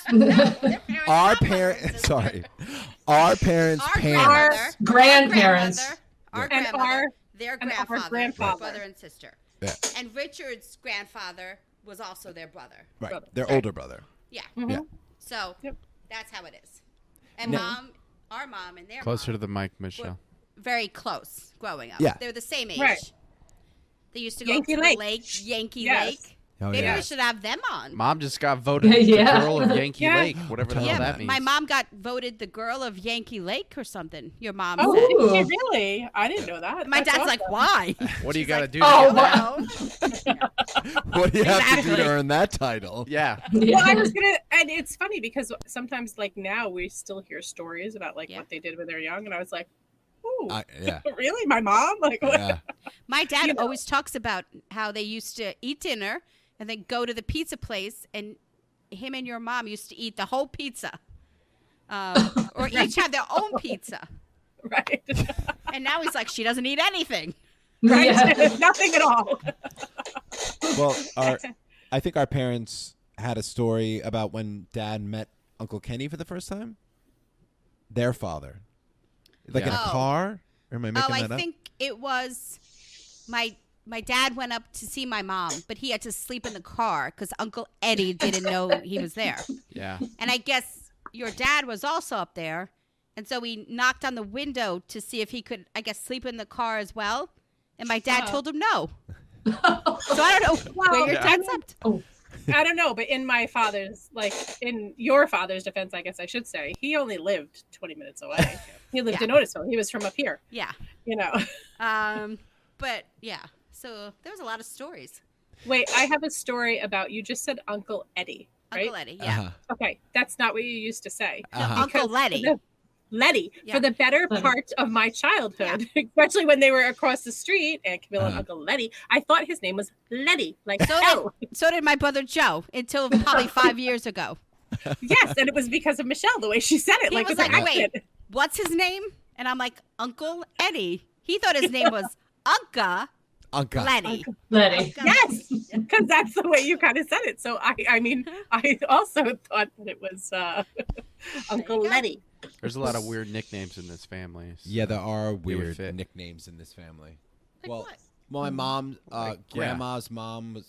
our parents. Sorry, our parents' Our parents. Grandparents. Our And grandmother, their and our grandfather, grandfather. brother and sister. Yeah. And Richard's grandfather was also their brother. Right. Their older brother. Yeah. Yeah. So Yep. that's how it is. And Now- our mom and their Closer to mom the mic, were Michelle. very close growing up. Yeah. They were the same age. Right. They used to go Yankee to Lake. the lake, Yankee Yes. Lake. Oh, Maybe yeah. we should have them on. Mom just got voted Yeah. the girl of Yankee Yeah. Lake, whatever the hell Yeah, that means. My mom got voted the girl of Yankee Lake or something. Your mom Oh, said. Ooh. did she really? I didn't know that. My That's dad's like, awesome. why? What do you got to do? Oh, to get that? Well, What do you have to do Exactly. to earn that title? Yeah. Well, I was gonna, and it's funny because sometimes, like now, we still hear stories about like Yeah. what they did when they were young, and I was like, "Ooh, Yeah. really? My mom? Like, what?" Yeah. my dad You know. always talks about how they used to eat dinner and then go to the pizza place, and him and your mom used to eat the whole pizza, or each have their own pizza. Right? And now he's like, she doesn't eat anything. Right? Yeah. Nothing at all. Well, I think our parents had a story about when Dad met Uncle Kenny for the first time. Their father, like in a Yeah. Oh. car. Or am I making I that up? think it was my dad went up to see my mom, but he had to sleep in the car because Uncle Eddie didn't know he was there. Yeah. And I guess your dad was also up there. And so we knocked on the window to see if he could, I guess, sleep in the car as well. And my dad told him no. So I don't know where your dad slept. I don't know, but in my father's, like in your father's defense, I guess I should say, he only lived 20 minutes away. He lived in Otisville. He was from up here. Yeah. You know. But yeah. So there was a lot of stories. Wait, I have a story about you just said Uncle Eddie, right? Uncle Eddie, yeah. Okay, that's not what you used to say. No, Uncle Letty. Letty, Yeah. for the better part of my childhood, especially when they were across the street, Aunt Camilla and Uncle Letty, I thought his name was Letty, like So did my brother Joe until probably 5 years ago. Yes, and it was because of Michelle, the way she said it. He Like, was with like, an wait, accent. what's his name? And I'm like, Uncle Eddie. He thought his name was Unca Letty. Letty. Yes, because that's the way you kind of said it. So I mean, I also thought that it was Uncle go. Letty. There's a lot of weird nicknames in this family. So Yeah, there are would weird fit. nicknames in this family. Like well, what? my mom, yeah. grandma's mom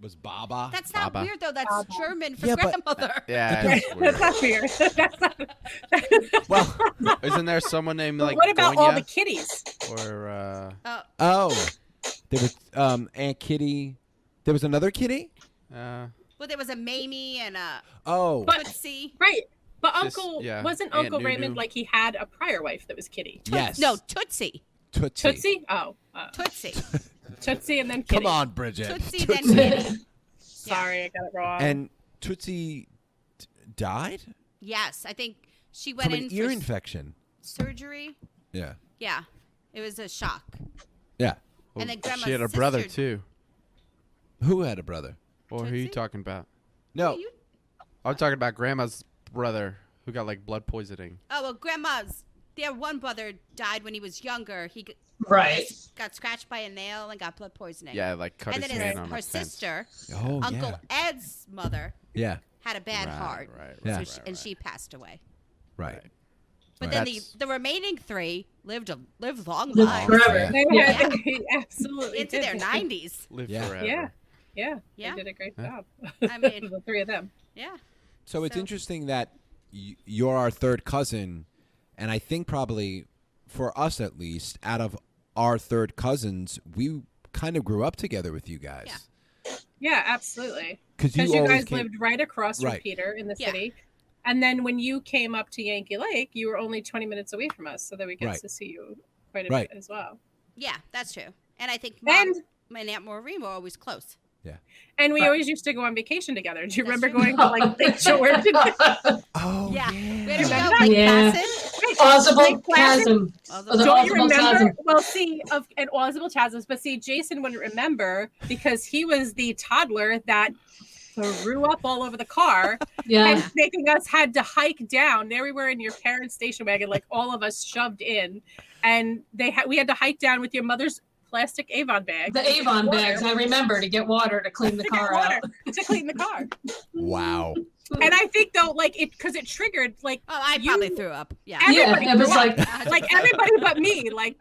was Baba. That's not Baba. weird, though. That's German for Yeah, but- grandmother. Yeah, But it's weird. That's not weird. That's not. Well, Isn't there someone named like What about all Gonya? the kitties? Or oh, there was Aunt Kitty. There was another kitty. Well, there was a Mamie and a Oh, But- Tootsie. Right. But Just- Uncle yeah, wasn't Aunt Uncle Nunu. Raymond like he had a prior wife that was Kitty? yes. No, Tootsie. Tootsie. Tootsie? Oh, Tootsie. Tootsie and then Kitty. Come on, Bridget. Tootsie, then Kitty. Sorry, I got it wrong. And Tootsie died Yes, I think she went from in an ear for infection. surgery. Yeah. Yeah, it was a shock. Yeah. And then she had a grandma's brother sister- too. Who had a brother? Or who are you Tootsie? talking about? No. You- I'm talking about grandma's brother who got like blood poisoning. Oh, well, their one brother died when he was younger. He Right. got scratched by a nail and got blood poisoning. Yeah, like cut And his then hand on her a fence. sister, Oh, Uncle Ed's mother, yeah. had a bad heart. Right, Yeah. right, So right, and she passed away. Right. But Right. then That's- the remaining three lived long Live lives forever. They Yeah. had- they absolutely into did. their 90s. Live Yeah. forever. Yeah. Yeah. Yeah. They did a great job. I mean- the three of them. Yeah. So it's So- interesting that you're our third cousin, and I think probably for us at least, out of our third cousins, we kind of grew up together with you guys. Yeah. Yeah, absolutely. Because Because you always guys came, lived right across from Right. Peter in the Yeah. city. And then when you came up to Yankee Lake, you were only 20 minutes away from us. So that we get Right. to see you quite a Right. bit as well. Yeah, that's true. And I think And- and Aunt Maureen were always close. And we Right. always used to go on vacation together. Do you That's remember true. going to like Lake George? Oh, Yeah. yeah. Where did we Remember go? that? Lake Yeah. Placid? Plausible Lake Placid? chasm. Although- Oh, the Don't you Plausible remember? chasm. Well, see, and Plausible Chasms, but see, Jason wouldn't remember because he was the toddler that threw up all over the car Yeah. and making us had to hike down. There we were in your parents' station wagon, like all of us shoved in, and we had to hike down with your mother's plastic Avon bag. The Avon Water. bags, I remember, to get water to clean the To get car water, out. to clean the car. Wow. And I think though, like it because it triggered like Oh, I You- probably threw up. Yeah. everybody Yeah, it was threw up. like, like everybody but me. Like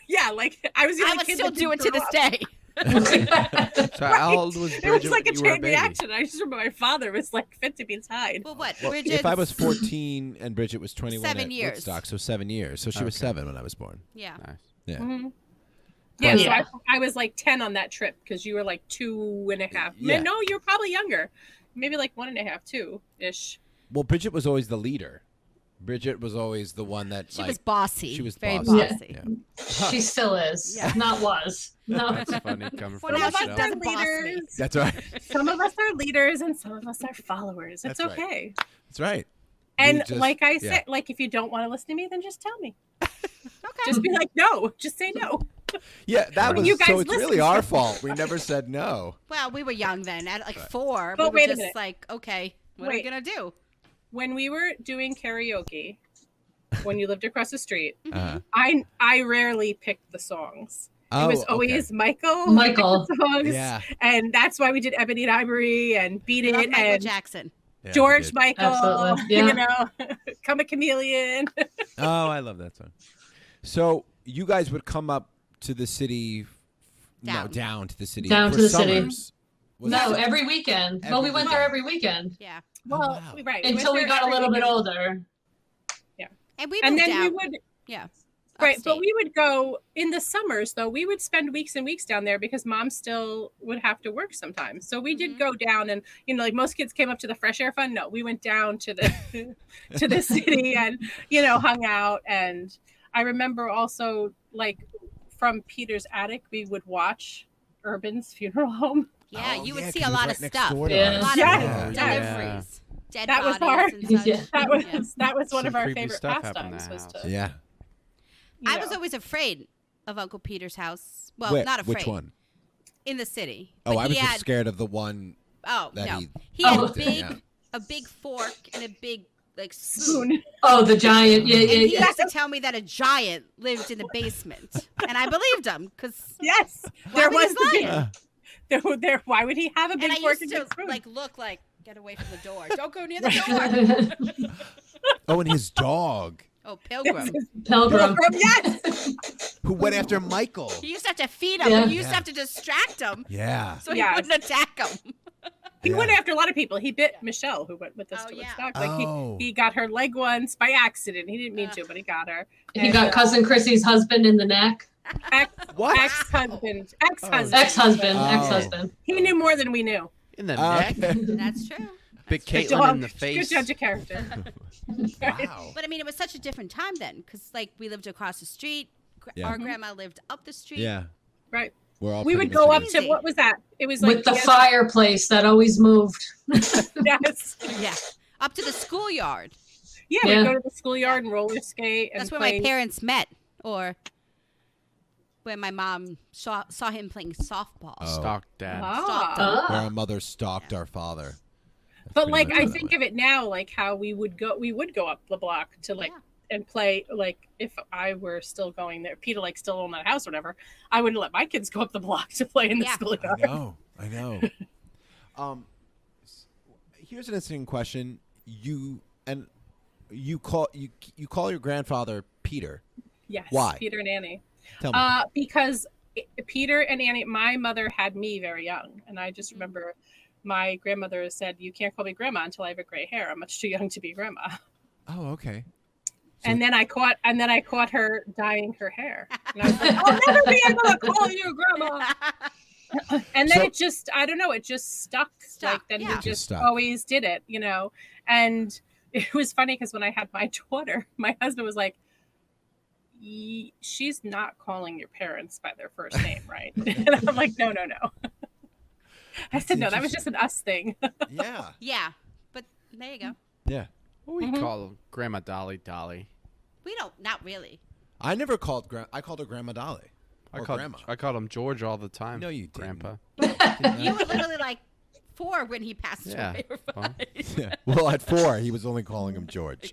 yeah, like I was the I only would kid still that do it didn't to throw this up. day. So how old was It Bridget was like a when you were a chain baby? reaction. I just remember my father was like fit to be tied. Well, what? Well, Bridget's if I was 14 and Bridget was 21 7 at years. Woodstock, so 7 years. So she was Okay. 7 when I was born. Yeah. Nice. Yeah. Mhm. Yeah, so Yeah. I was like 10 on that trip because you were like 2.5. Yeah. No, you were probably younger. Maybe like 1.5, 2-ish. Well, Bridget was always the leader. Bridget was always the one that She like was bossy. she was very bossy. bossy. Yeah. She still is. Yeah. Not was. No. That's funny coming Well, from now Some she of us Michelle. are doesn't boss me. leaders. That's right. Some of us are leaders and some of us are followers. It's That's right. okay. That's right. And We just- like I yeah. said, like if you don't want to listen to me, then just tell me. Okay. Just be like, no. Just say no. Yeah, that was You guys so. It's listen really to our me. fault. We never said no. Well, we were young then. At like 4, But we were wait a just minute. like, okay, what are we Wait. gonna do? When we were doing karaoke, when you lived across the street, Uh, I rarely picked the songs. oh, It was always okay. Michael. Michael. picked the songs, Yeah. and that's why we did Ebony and Ivory and Beat Love It Michael and Jackson. Yeah, we George did. Michael. Absolutely. Yeah. You know, Come a Chameleon. Oh, I love that song. So you guys would come up to the city. Down. No, down to the city. Down for to the city. summers. Was No, it- every weekend. Well, we went there every weekend Yeah, Oh, Well, wow. right. until we went got there a little every bit weekend. older. and we And moved then we out. would, Yeah, right. But upstate. we would go in the summers, though. We would spend weeks and weeks down there because mom still would have to work sometimes. So we did go down, and like most kids came up to the Fresh Air Fund. No, we went down to the to the city and hung out. And I remember also like from Peter's attic, we would watch Urban's funeral home. Yeah, Oh, you would yeah, see 'cause a it was lot right of next stuff. door to Yeah. A us. lot Yeah. of Yeah. deliveries, dead That was bodies hard. and such. Yeah. That was Yeah. that was one Some of our creepy favorite stuff happened in pastimes. that Was house. to, Yeah. I was always afraid of Uncle Peter's house. Well, Wait, not afraid. Which one? In the city. Oh, But I he was just had, scared of the one Oh that no, he. he had Oh. a big fork and a big like spoon. Spoon. Oh, the giant. Yeah, And yeah, he yeah. used to tell me that a giant lived in the basement, and I believed him because Yes, Why there would he was the big. lie? There. Why would he have a big and I fork used and big to spoon? like look like get away from the door. Don't go near the door. Oh, and his dog, Oh, Pilgrim. Pilgrim. Yes. who went after Michael. He used to have to feed him. Yeah. And you used to Yeah. have to distract him Yeah. so he Yes. wouldn't attack him. He Yeah. went after a lot of people. He bit Michelle, who went with us Oh, to yeah. Woodstock. Like Oh. he got her leg once by accident. He didn't mean to, but he got her. He got cousin Chrissy's husband in the neck. What? Ex-husband. Ex-husband. Ex-husband. Oh. Ex-husband. He knew more than we knew. In the neck. That's true. Big Good Caitlin dog. in the face. Good judge of character. Wow. But I mean, it was such a different time then because like we lived across the street. Yeah. Our grandma lived up the street. Yeah. Right. We're all We pretty would go much up in to, Easy. what was that? It was like With the fireplace that always moved. Yes. Yeah. Up to the schoolyard. Yeah, Yeah. we'd go to the schoolyard and roller skate and That's where play. my parents met, or where my mom saw him playing softball. Oh. Stalk dad. Ah. Ah. Where our mother stalked our father. That's But pretty like much I what it think was. of it now, like how we would go up the block to like Yeah. and play. Like if I were still going there, Peter like still owned that house or whatever, I wouldn't let my kids go up the block to play in the Yeah. schoolyard. I know. Here's an interesting question. You call your grandfather Peter. Yes. Why? Peter and Annie. Tell me. Because Peter and Annie, my mother had me very young, and I just remember my grandmother said, "You can't call me grandma until I have a gray hair. I'm much too young to be grandma." Oh, okay. And then I caught her dyeing her hair, and I was like, "I'll never be able to call you grandma." And then So- it just, I don't know, it just stuck. Like then yeah. we Just just stuck. always did it, And it was funny because when I had my daughter, my husband was like, "She's not calling your parents by their first name, right?" And I'm like, "No." I said, "No, that was just an us thing." Yeah. Yeah, but there you go. Yeah. What we call Grandma Dolly. We don't, not really. I never called I called her Grandma Dolly. I Or called Grandma. I called him George all the time. No, you didn't. Grandpa. You were literally like 4 when he passed Yeah. away. or Well, 5. Yeah. Well, at 4, he was only calling him George.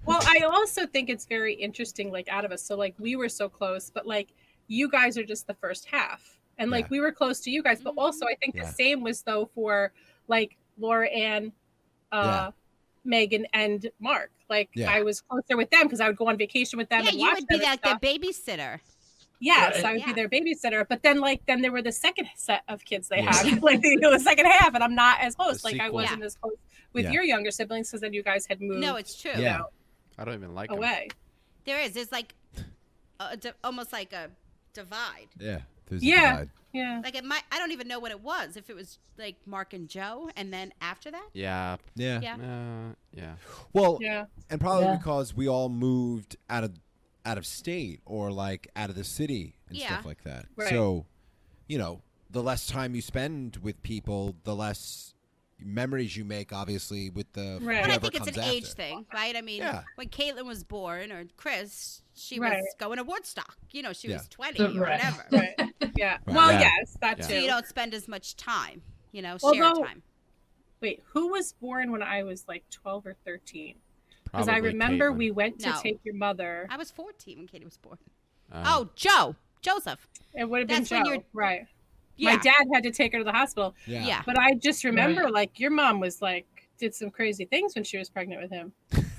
Well, I also think it's very interesting, like out of us. So like we were so close, but like you guys are just the first half. And like Yeah. we were close to you guys, but also I think Yeah. the same was though for like Laura Ann, Yeah. Megan and Mark. Like Yeah. I was closer with them because I would go on vacation with them Yeah, and you watch would be them and like their stuff. babysitter. Yes, Right. I would be Yeah. their babysitter. But then then there were the second set of kids they had, like the second half, and I'm not as close. The Like I sequel. wasn't as close with Yeah. your younger siblings because then you guys had moved No, it's true. Yeah. I don't even like him. away. There's like almost like a divide. Yeah. There's a Yeah. divide. Yeah. Like I don't even know what it was. If it was like Mark and Joe, and then after that, Yeah. Yeah. yeah. Yeah. Well, Yeah. and probably Yeah. because we all moved out of state or like out of the city and Yeah. stuff like that. Right. So, the less time you spend with people, the less memories you make, obviously, with the Right. But I whoever think it's an comes age after. thing, right? I mean, Yeah. when Caitlin was born, or Chris, she Right. was going to Woodstock. She Yeah. was 20 or Right. whatever. Right. Yeah. Right. Well, Yeah. yes, that Yeah. So you too. don't spend as much time, share Although- time. Wait, who was born when I was like 12 or 13? Because I Probably remember Caitlin. we went to No. take your mother. I was 14 when Katie was born. Oh. Joseph. It would have been That's when Joe. you're- Right. Yeah. My dad had to take her to the hospital. Yeah. But I just remember, Right. like, your mom was like, did some crazy things when she was pregnant with him,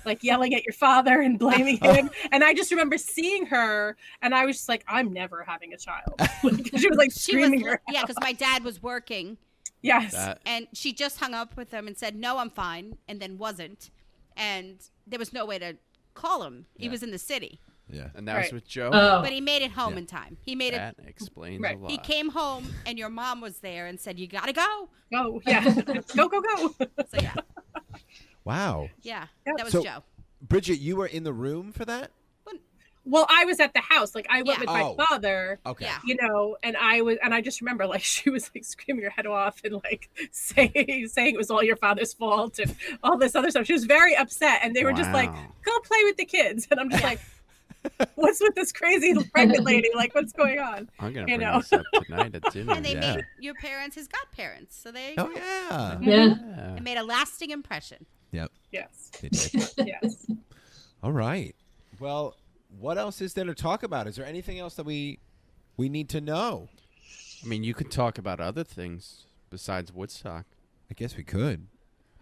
like yelling at your father and blaming him. And I just remember seeing her, and I was just like, I'm never having a child. She was like She was, screaming her. yeah, because my dad was working, Yes. That, and she just hung up with him and said, "No, I'm fine," and then wasn't, and there was no way to call him. He Yeah. was in the city, Yeah. and that was Right. with Joe. Oh. but he made it home Yeah. in time. He made it. That explains Right. a lot. He came home, and your mom was there and said, "You gotta go." Oh, yeah. Go, go, go. So yeah, Wow. yeah, Yep. that was So- Joe. Bridget, you were in the room for that? Well, I was at the house. Like, I went Yeah. with Oh. my father. Okay. Yeah. And I just remember, like, she was like screaming her head off and like saying it was all your father's fault and all this other stuff. She was very upset, and they were just like, Wow. "Go play with the kids," and I'm just like, "What's with this crazy pregnant lady? Like, what's going on?" I'm gonna you bring know. this up tonight at dinner. And they Yeah. made your parents his godparents, so they Oh yeah. Yeah. it made a lasting impression. Yep. Yes, They did. yes. All right. Well, what else is there to talk about? Is there anything else that we need to know? I mean, you could talk about other things besides Woodstock. I guess we could.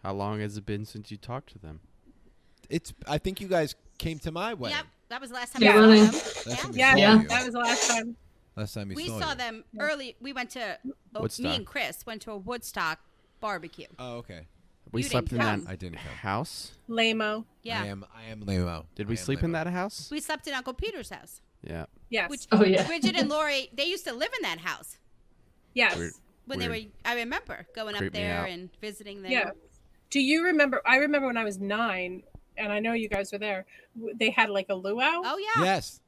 How long has it been since you talked to them? I think you guys came to my wedding. Yep, that was the last time Yeah. we saw them. Last time we Yeah, saw Yeah. you. that was the last time. Last time We saw saw you. them early. We went to me Woodstock. and Chris went to a Woodstock barbecue. Oh, okay. We You slept in didn't that come. I didn't come. house. Lame-o. Yeah, I am lame-o. Did we I am sleep in lame-o. that house? we slept in Uncle Peter's house. Yeah. Yes. Which Oh yeah. Bridget and Lori, they used to live in that house yes. Weird. when they were. Weird. I remember going Creep up me there out. and visiting them. Yeah. Do you remember? I remember when I was 9, and I know you guys were there. They had like a luau, Oh yeah. Yes.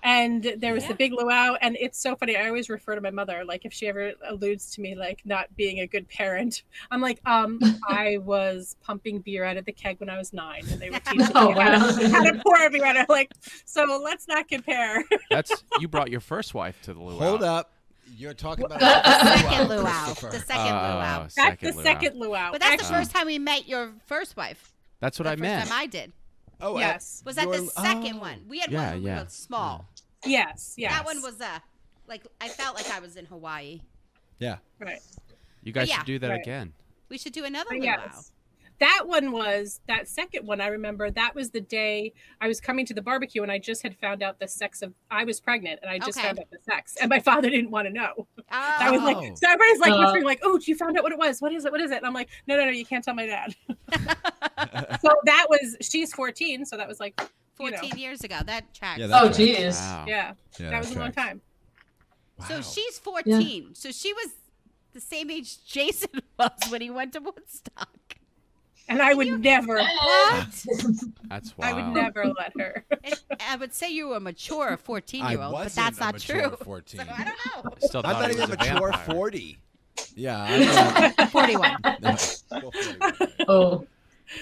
and there was Yeah. the big luau. And it's so funny. I always refer to my mother, like if she ever alludes to me like not being a good parent, I'm like, I was pumping beer out of the keg when I was 9, and they were teaching Oh, me how wow. to pour beer out. I'm like, so let's not compare. That's you brought your first wife to the luau. Hold up. You're talking about The second luau. Christopher. The second luau. That's second the luau. second luau. But that's Actually, the first time we met your first wife. That's what The I first meant. time I did. Oh, yes, Was that the your- second oh. one? We had Yeah, one that yeah. was small. yes, yes. That one was like I felt like I was in Hawaii. Yeah. right. You guys yeah. should do that Right. again. We should do another But luau. yes. That second one, I remember that was the day I was coming to the barbecue, and I just had found out the sex of, I was pregnant, and I just Okay. found out the sex, and my father didn't want to know. I was Oh. like, so everybody's like Uh. whispering like, oh, you found out what it was. What is it? What is it? And I'm like, no, you can't tell my dad. So that was, she's 14. So that was like, 14 years ago. That tracks. Yeah, Oh that's geez. Wow. yeah, Yeah, that was a long tracks. time. So Wow. she's 14. So she was the same age Jason was when he went to Woodstock. And I would never, What? That's I wild. would never let her. And I would say you were a mature 14-year-old, I but wasn't that's a not mature true. 14. So I don't know. Still I'm thought not he even was a mature vampire. 40. Yeah. I'm not, 41. no, well, 41. Oh.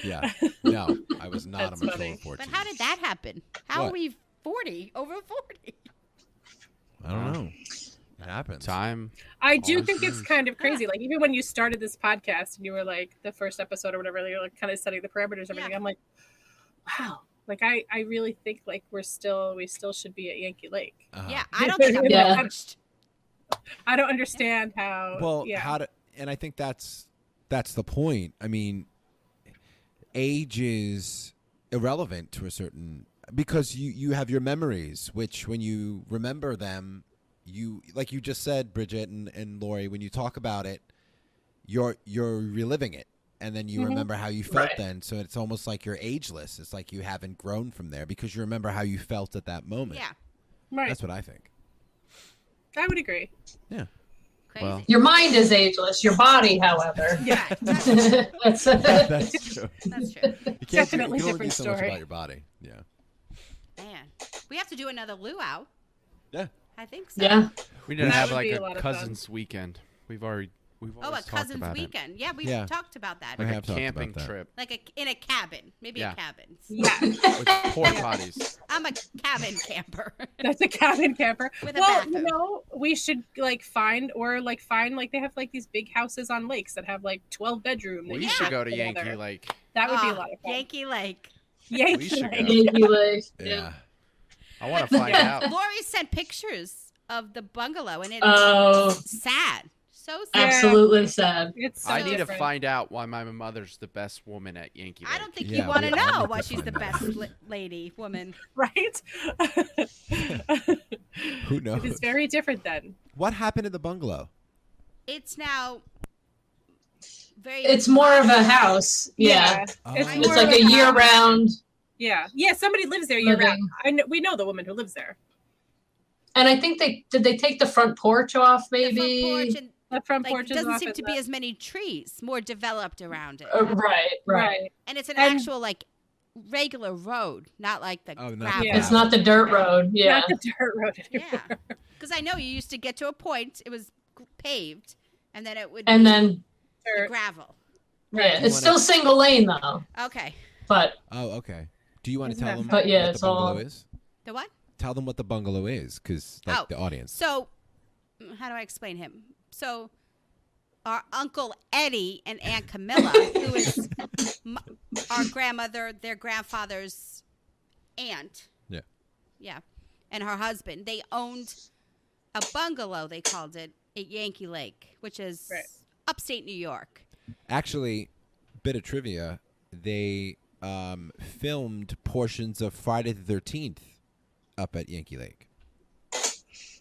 Yeah. No, I was not That's a mature funny. 14. But how did that happen? How What? are we 40? Over 40? I don't know. It happens. Time. I do Always think it's moves. kind of crazy. Like even when you started this podcast and you were like the first episode or whatever, you're like kind of setting the parameters and everything. Yeah. I'm like, wow. Like I really think like we still should be at Yankee Lake. Uh-huh. Yeah, I don't think I'm Yeah. coached. I don't understand how. Well, yeah. how to, and I think that's the point. I mean, age is irrelevant to a certain, because you have your memories, which when you remember them, you, like you just said, Bridget and Lori, when you talk about it, you're reliving it, and then you Mhm. remember how you felt Right. then. So it's almost like you're ageless. It's like you haven't grown from there because you remember how you felt at that moment. Yeah. right. That's what I think. I would agree. Yeah. Crazy. Well. Your mind is ageless. Your body, however. Yeah. That's That's true. That's true. You can't Definitely you can only do different so much story. about your body. Yeah. Man, we have to do another luau. Yeah. I think so. yeah. We didn't That have would like be a a lot of fun. cousins weekend. We've always Oh, a talked cousin's about weekend. Yeah, we've Yeah. talked about that. We it. Like have a talked camping about that. trip Like in a cabin, maybe Yeah. a cabin. Yeah. with porta potties. I'm a cabin camper. That's a cabin camper. With a Well, bathroom. we should find they have like these big houses on lakes that have like 12 bedrooms. We should go to Yankee Lake. That would be a Oh, lot of fun. Yankee Lake. Yankee We should Lake. go. Yankee Lake. Yeah. I want to find out. Lori sent pictures of the bungalow, and it's Oh, sad. So sad. absolutely sad. It's so I need to different. find out why my mother's the best woman at Yankee Lake. I don't think Yeah, you want to we all know need why to she's the find best out. lady, woman. right? Who knows? It's very different then. What happened to the bungalow? It's now very. It's more of a house. Yeah. Oh. It's, It's more like of a year house. round. Yeah. Somebody lives there year round. Living. We know the woman who lives there. And I think they take the front porch off, the front maybe. porch and The front like, porch is doesn't off seem at to the- be as many trees, more developed around it. Right. right. And it's an And- actual like regular road, not like the Oh, not gravel. Yeah. It's not the dirt road. Yeah. Not the dirt road anymore. Yeah, because I know you used to get to a point, it was paved, and then it would And be then the Dirt. gravel. yeah, You it's wanna- still single lane though. Okay, But Oh, okay. Do you want to Isn't tell that them fun? But yeah, what it's the bungalow all- is? the what? Tell them what the bungalow is, because like Oh, the audience. So, how do I explain him? So, our Uncle Eddie and Aunt Camilla, who is our grandmother, their grandfather's aunt. Yeah. Yeah. And her husband, they owned a bungalow, they called it, at Yankee Lake, which is Right. upstate New York. Actually, bit of trivia. They filmed portions of Friday the 13th up at Yankee Lake.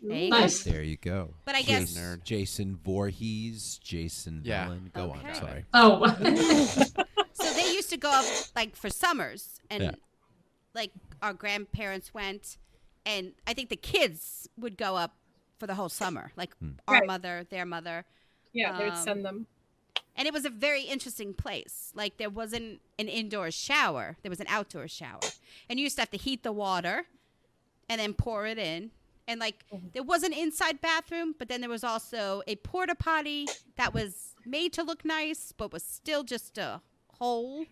There you go. nice. There you go. But I guess- Jason, Jason Voorhees, Jason Yeah. Velen. Go on. Okay. Sorry. Oh. So they used to go up like for summers, and Yeah. like our grandparents went, and I think the kids would go up for the whole summer, like our Right. mother, their mother, Yeah, they would Um, send them. and it was a very interesting place. Like there wasn't an indoor shower; there was an outdoor shower, and you used to have to heat the water, and then pour it in. And like there was an inside bathroom, but then there was also a porta potty that was made to look nice, but was still just a hole.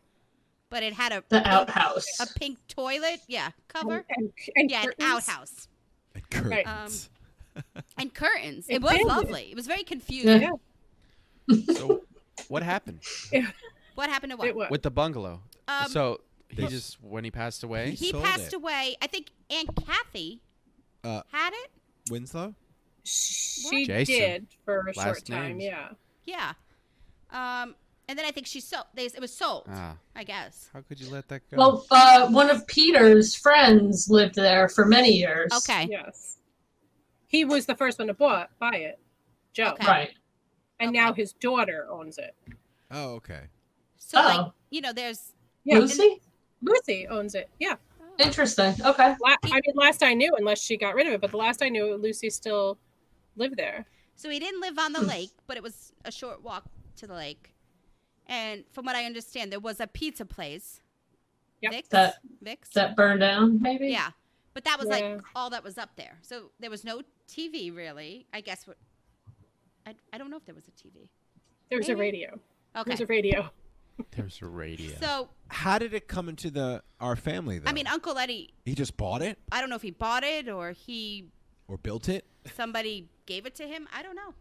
But it had The outhouse. a pink toilet, cover, And an curtains. outhouse And curtains. and curtains. It It was did. lovely. It was very confusing. Yeah. So, what happened What happened to what? It was. with the bungalow? So he They- just when he passed away. He sold passed it. away. I think Aunt Kathy Uh, had it. Winslow? She Jason. did for a short Last time. names. Yeah. Yeah. And then I think she sold. It was sold. Ah, I guess. how could you let that go? Well, one of Peter's friends lived there for many years. Okay. Yes. He was the first one to buy it, Joe. Okay. Right. And Okay. now his daughter owns it. Oh, okay. So Oh. like there's Yeah. Lucy? Lucy owns it. Yeah. Interesting. Okay. Last I knew, unless she got rid of it, but the last I knew, Lucy still lived there. So he didn't live on the lake, but it was a short walk to the lake. And from what I understand, there was a pizza place. Yep. Vic's. That burned down, maybe? Yeah. But that was Yeah. like all that was up there. So there was no TV really. I guess what I don't know if there was a TV. There was a Maybe. radio. There Okay. was a radio. There's a radio. So How did it come into our family, though? I mean, Uncle Eddie, he just bought it I don't know if he bought it or or built it? somebody gave it to him. I don't know.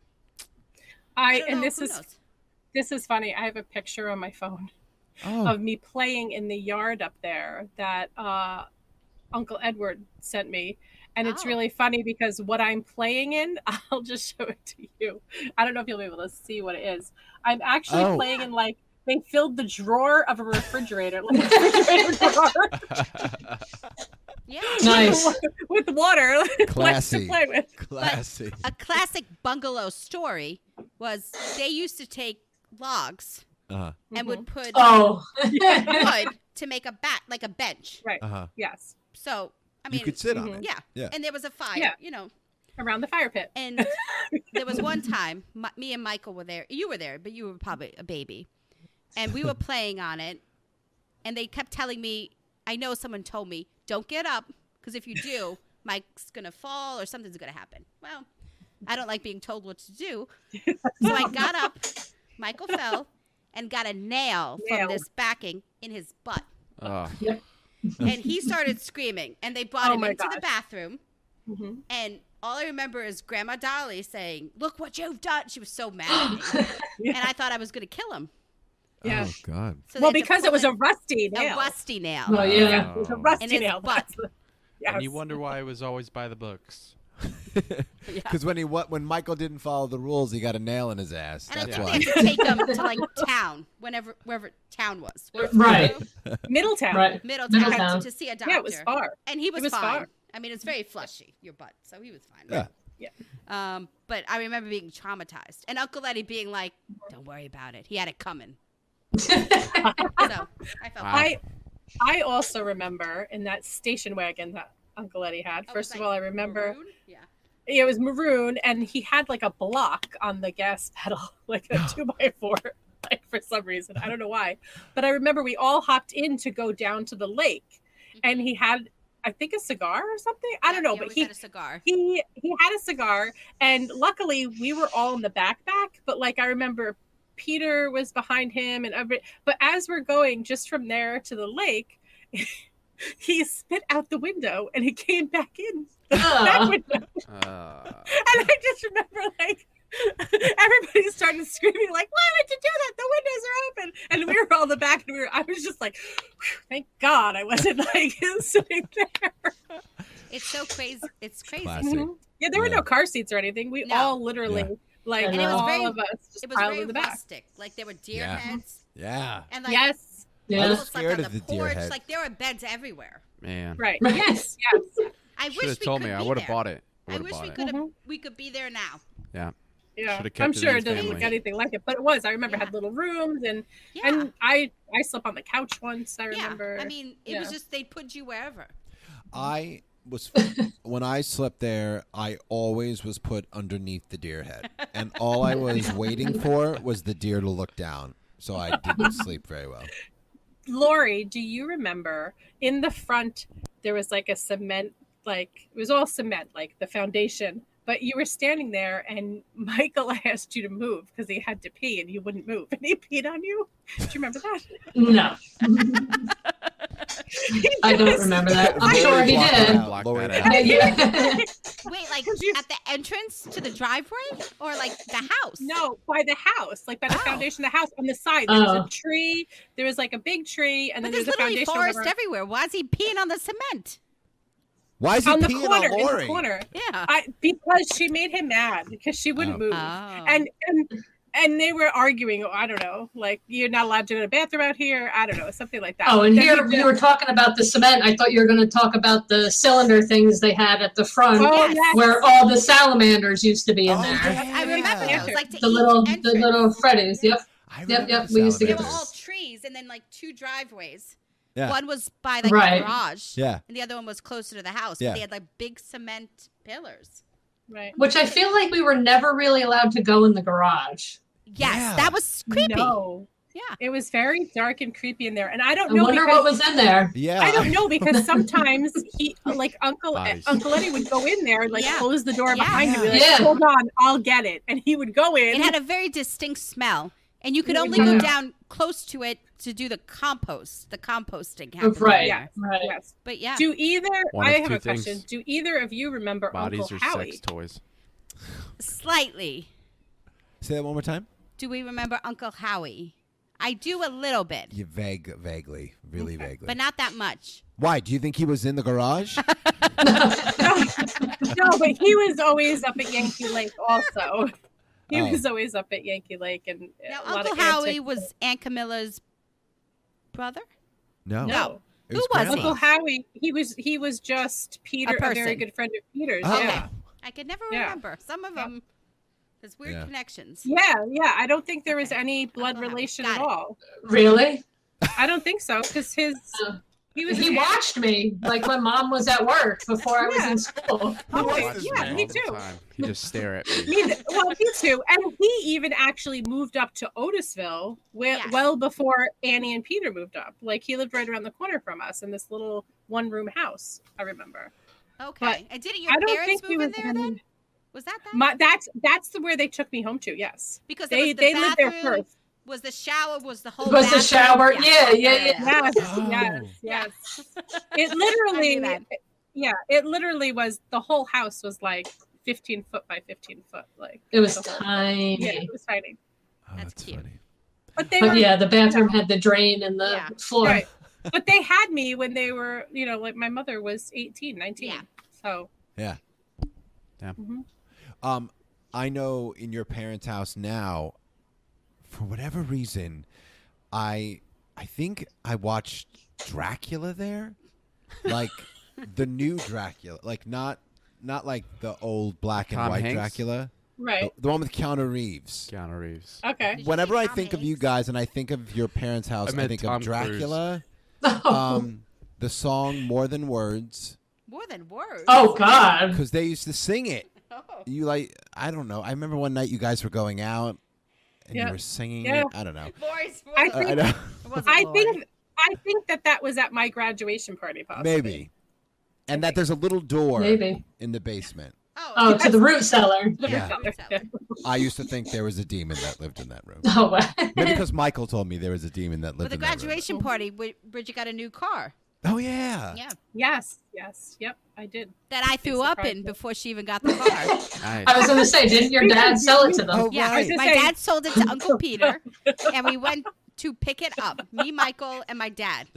I don't and know. this Who is knows? this is funny. I have a picture on my phone Oh. of me playing in the yard up there that Uncle Edward sent me. And it's Oh. really funny because what I'm playing in, I'll just show it to you. I don't know if you'll be able to see what it is. I'm actually Oh. playing in like they filled the drawer of a refrigerator, like a refrigerator drawer Yeah. Nice. with water like, to Classy. play with. Classy. A classic bungalow story was they used to take logs Uh-huh. and would put Oh. wood to make a like a bench. Right. Uh-huh. Yes. So I mean, You could sit on Mhm. it. yeah. Yeah. And there was a fire. Yeah. around the fire pit. And there was one time, me and Michael were there. You were there, but you were probably a baby. And we were playing on it. And they kept telling me, I know someone told me, don't get up. Because if you do, Mike's going to fall or something's going to happen. Well, I don't like being told what to do. So I got up. Michael fell and got a nail from this backing in his butt. Oh. And he started screaming. And they brought him into the bathroom. And all I remember is Grandma Dolly saying, look what you've done. She was so mad at me. And I thought I was going to kill him. Yeah. Oh, God. So well, because it was a rusty nail. A rusty nail. Oh, yeah. It was a rusty nail. Butt. Yes. And you wonder why it was always by the books. Because when Michael didn't follow the rules, he got a nail in his ass. And That's I why. think they had to take him to like town, wherever town was. Right. Middletown. Right. Middletown to see a doctor. Yeah, it was far. And he was fine. Far. I mean, it's very fleshy, your butt, so he was fine. Yeah. But I remember being traumatized, and Uncle Eddie being like, "Don't worry about it. He had it coming." So I felt. I also remember in that station wagon that Uncle Eddie had. First of all, I remember. Maroon? Yeah. It was maroon, and he had like a block on the gas pedal, like a 2x4, like for some reason. I don't know why. But I remember we all hopped in to go down to the lake, and he had, I think, a cigar or something. I don't know, but he had a cigar. He had a cigar, and luckily we were all in the back. But like I remember, Peter was behind him, but as we're going just from there to the lake, he spit out the window, and he came back in. That window. And I just remember, like, everybody started screaming, like, "Why would you do that? The windows are open!" And we were all in the back, and I was just like, "Thank God I wasn't like sitting there." It's so crazy. It's crazy. Classic. Yeah, there were no car seats or anything. We all literally, like, And it was all of us just it was piled very in the back. rustic. Like there were deer heads. Yeah. And like Yes. Yeah. people slept scared on of the the deer porch. head. Like there were beds everywhere. Man. Right. Yes. I Should wish have we told could me. I be would have there. bought it. I wish we could have. We could be there now. Yeah. Yeah, Should've kept I'm it in sure the it doesn't family. look anything like it, but it was. I remember it had little rooms, and I slept on the couch once. I remember. I mean, it was just they put you wherever. I was when I slept there, I always was put underneath the deer head, and all I was waiting for was the deer to look down, so I didn't sleep very well. Lori, do you remember in the front there was like a cement, like it was all cement, like the foundation, but you were standing there and Michael asked you to move because he had to pee and you wouldn't move, and he peed on you? Do you remember that? No. I don't remember that. I'm sure he did. Block Lord. that out. Yeah. Wait, like at the entrance to the driveway, or like the house? No, by the house, like by the foundation of the house on the side. There was a tree. There was like a big tree, and But then there's there's a literally foundation forest everywhere. Why is he peeing on the cement? Why is he on the peeing corner. on In Lori? the corner. Yeah. Because she made him mad because she wouldn't move, and they were arguing. I don't know, like you're not allowed to go to the bathroom out here. I don't know, something like that. Oh, and here you were talking about the cement. I thought you were going to talk about the cylinder things they had at the front, where all the salamanders used to be in there. Yeah. I remember those, like to The little entrance. Freddies. Yep. I Yep, remember yep, the we used to They get were salamanders. all trees, and then like two driveways. Yeah. One was by like Right. the garage, Yeah. and the other one was closer to the house. Yeah. But they had like big cement pillars. Right. Which I feel like we were never really allowed to go in the garage. Yes, Yeah. that was creepy. No. Yeah. It was very dark and creepy in there, and I don't I know. wonder because, what was in there. Yeah. I don't know because sometimes he, like Uncle Bodies. Eddie, would go in there, like close the door behind him, and be like, Yeah. "Hold on, I'll get it," and he would go in. It had a very distinct smell, and you could Yeah. only go down close to it to do the composting. happened Right. there. Right. Yes. But yeah, Do either? One I of have two a question. things. Do either of you remember Bodies Uncle or Howie? sex toys. slightly. Say that one more time. Do we remember Uncle Howie? I do a little bit, You vaguely, really vaguely. but not that much. Why? Do you think he was in the garage? No, but he was always up at Yankee Lake. Also, he Oh. was always up at Yankee Lake, and Now, a lot Uncle of Howie antics. was Aunt Camilla's brother. No. No. It Who was he? Uncle Howie. He was just Peter, a very person. good friend of Peter's. Oh. Yeah. I could never Yeah. remember. Some of them, there's weird Yeah. connections. Yeah, I don't think there was any blood Uncle Howie. relation Got at it. all. Really? I don't think so because his He watched me like when mom was at work before I was in school. Yeah, me too. He just stare at me. Me too. And he even actually moved up to Otisville well before Annie and Peter moved up. Like he lived right around the corner from us in this little one-room house. I remember. Okay. But and didn't your parents move in there then? Was that? That's where they took me home to. Yes. Because they lived there first. Was the shower? Was the whole? Was the shower? Yeah. Yes. It literally. It literally was. The whole house was like 15 foot by 15 foot. Like it was tiny. Yeah, it was tiny. Oh, that's cute. Funny. But the bathroom had the drain in the floor. Right. But they had me when they were, like my mother was 18, 19. Yeah. So. Yeah. Mm-hmm. I know in your parents' house now, for whatever reason, I think I watched Dracula there, like the new Dracula, like not like the old black and white Hanks? Dracula, right? The one with Keanu Reeves. Okay. Whenever I think of you guys and I think of your parents' house, I think of Dracula. The song "More Than Words." More Than Words. Oh God! Because they used to sing it. You I don't know. I remember one night you guys were going out. And you were singing it. I don't know. I think that was at my graduation party, possibly. Maybe. And that there's a little door in the basement. Oh, to the root cellar. Yeah. I used to think there was a demon that lived in that room. Oh, wow. Maybe because Michael told me there was a demon that lived in that room. For the graduation party, Bridget got a new car. Oh, yeah. Yeah. Yes. Yep, I did. That I threw up in before she even got the car. Nice. I was going to say, didn't your dad sell it to them? Oh, yeah, right. my dad sold it to Uncle Peter, and we went to pick it up. Me, Michael, and my dad.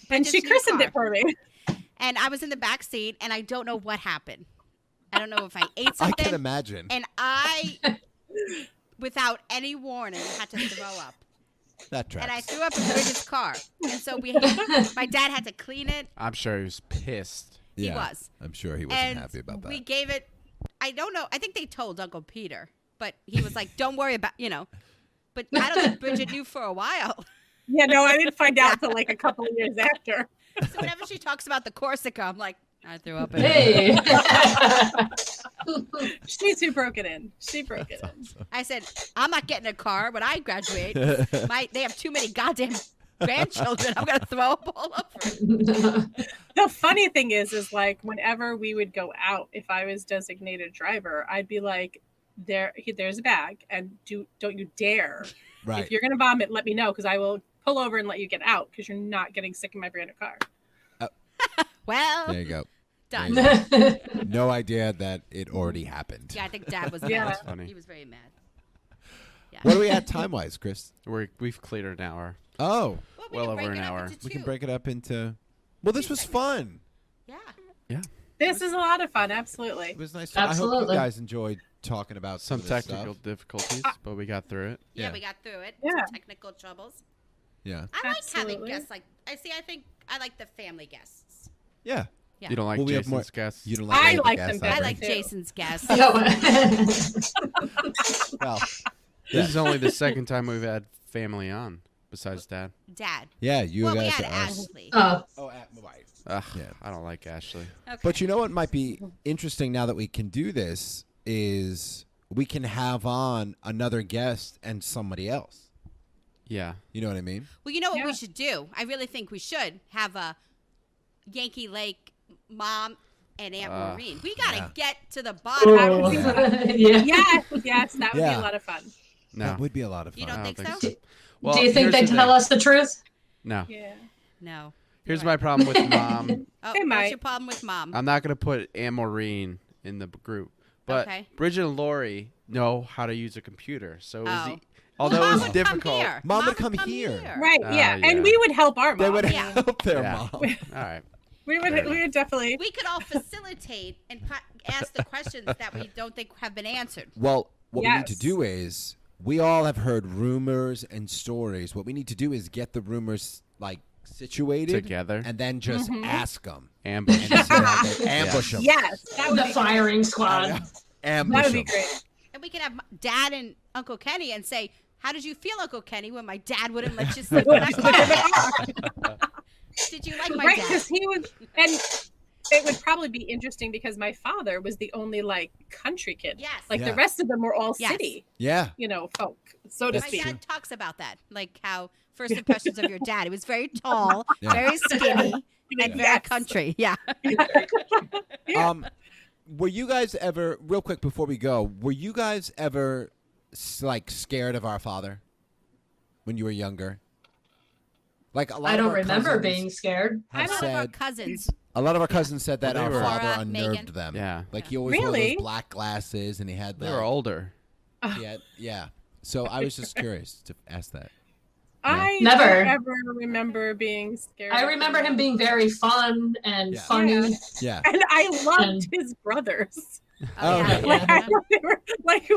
And she christened it for me. And I was in the back seat, and I don't know what happened. I don't know if I ate something. I can imagine. And I, without any warning, had to throw up. That tracks. And I threw up in Bridget's car. And so my dad had to clean it. I'm sure he was pissed. He was. I'm sure he wasn't happy about that. We gave it, I don't know. I think they told Uncle Peter. But he was like, don't worry about, But I don't think Bridget knew for a while. Yeah, no, I didn't find out until like a couple of years after. So whenever she talks about the Corsica, I'm like, I threw up in it. She's who broke it in. She broke it in. I said, I'm not getting a car when I graduate. They have too many goddamn grandchildren. I'm going to throw up all over. The funny thing is like whenever we would go out, if I was designated driver, I'd be like, there's a bag, and don't you dare. Right. If you're going to vomit, let me know, because I will pull over and let you get out, because you're not getting sick in my brand new car. Well, there you go. Done. No idea that it already happened. Yeah, I think Dad was mad. That's funny. He was very mad. Yeah. What are we at time-wise, Chris? We've cleared an hour. Oh. Well over an hour. We can break it up into... Well, this was fun. Yeah. This is a lot of fun, absolutely. It was nice. I hope you guys enjoyed talking about some technical stuff. difficulties, but we got through it. Yeah, we got through it. Yeah. Some technical troubles. Yeah. I like having guests. I think I like the family guests. Yeah. Yeah. You don't like Jason's guests? You don't like I any of like the them guests better. I like too. Jason's guests. Well, This is only the second time we've had family on, besides Dad. Dad. yeah, you Well, we guys had are us. Ashley. Oh, right. Ugh, Yeah. I don't like Ashley. Okay. But you know what might be interesting now that we can do this is we can have on another guest and somebody else. Yeah. You know what I mean? Well, you know what Yeah. we should do? I really think we should have a Yankee Lake mom and Aunt Maureen. We got to get to the bottom. Oh. Yes, that would be a lot of fun. No. That would be a lot of fun. You don't I think don't so? think Well, Do you think here's they the tell thing. us the truth? No. Yeah. No. Here's You're my right. problem with Mom. Oh, They what's might. your problem with Mom? I'm not going to put Aunt Maureen in the group. But Okay. Bridget and Lori know how to use a computer. So it was Oh. although Well, it Mom was would difficult. Come here. Mom would come here. Right, yeah. yeah. And we would help our mom. They would Yeah. help their Yeah. mom. All right. We would definitely. We could all facilitate and ask the questions that we don't think have been answered. Well, what we need to Yes. do is we all have heard rumors and stories. What we need to do is get the rumors like situated Together. and then just ask them. Ambush. Ambush them. Yes, that would The be firing squad. Ambush That would be them. great. And we could have Dad and Uncle Kenny and say, how did you feel, Uncle Kenny, when my dad wouldn't let you sleep in that car? Did you like my Right, dad? because he was, and it would probably be interesting because my father was the only like country kid. Yes. Like Yeah. the rest of them were all Yes. city, Yeah. folk, so to My speak. dad talks about that, like how first impressions of your dad. He was very tall, Yeah. very skinny, and very Yes. country. Yeah. Yeah. Were you guys ever, real quick before we go, were you guys ever like scared of our father when you were younger? Like a lot I of don't our remember cousins being scared. have One of our said, cousins. a lot of our cousins said that Well, our they were- father Laura, unnerved Megan. them. Yeah. Like he always wore Really? those black glasses and he had They like, were older. yeah. So I was just curious to ask that. I Never. don't ever remember being scared. I of remember him being very fun and Yeah. funny. Yeah. and I loved And- his brothers. Oh, yeah. okay. Like, Yeah. I know they were, like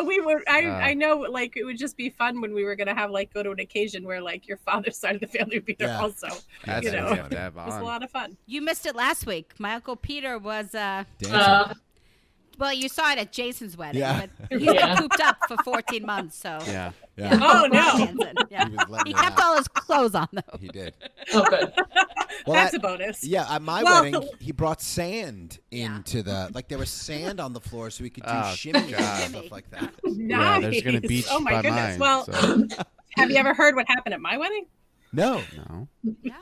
we were. I Uh. know, like it would just be fun when we were gonna have like go to an occasion where like your father's side of the family would be there Yeah. also. That's You what know. we have to have It was a on. lot of fun. You missed it last week. My uncle Peter was. Dancing. Well, you saw it at Jason's wedding, Yeah. but he's been Yeah. cooped up for 14 months. So. Yeah. Yeah. Oh no, Dancing. Yeah. He was letting He it kept out. all his clothes on though. He did. Oh, good. Well, that's that- a bonus. Yeah, at my Well- wedding, he brought sand Yeah. into the like there was sand on the floor, so we could do Oh, shimmy God. and stuff like that. Nice. Yeah, there's gonna beach Oh my by goodness. mine. Well, so, have you ever heard what happened at my wedding? No, no. No.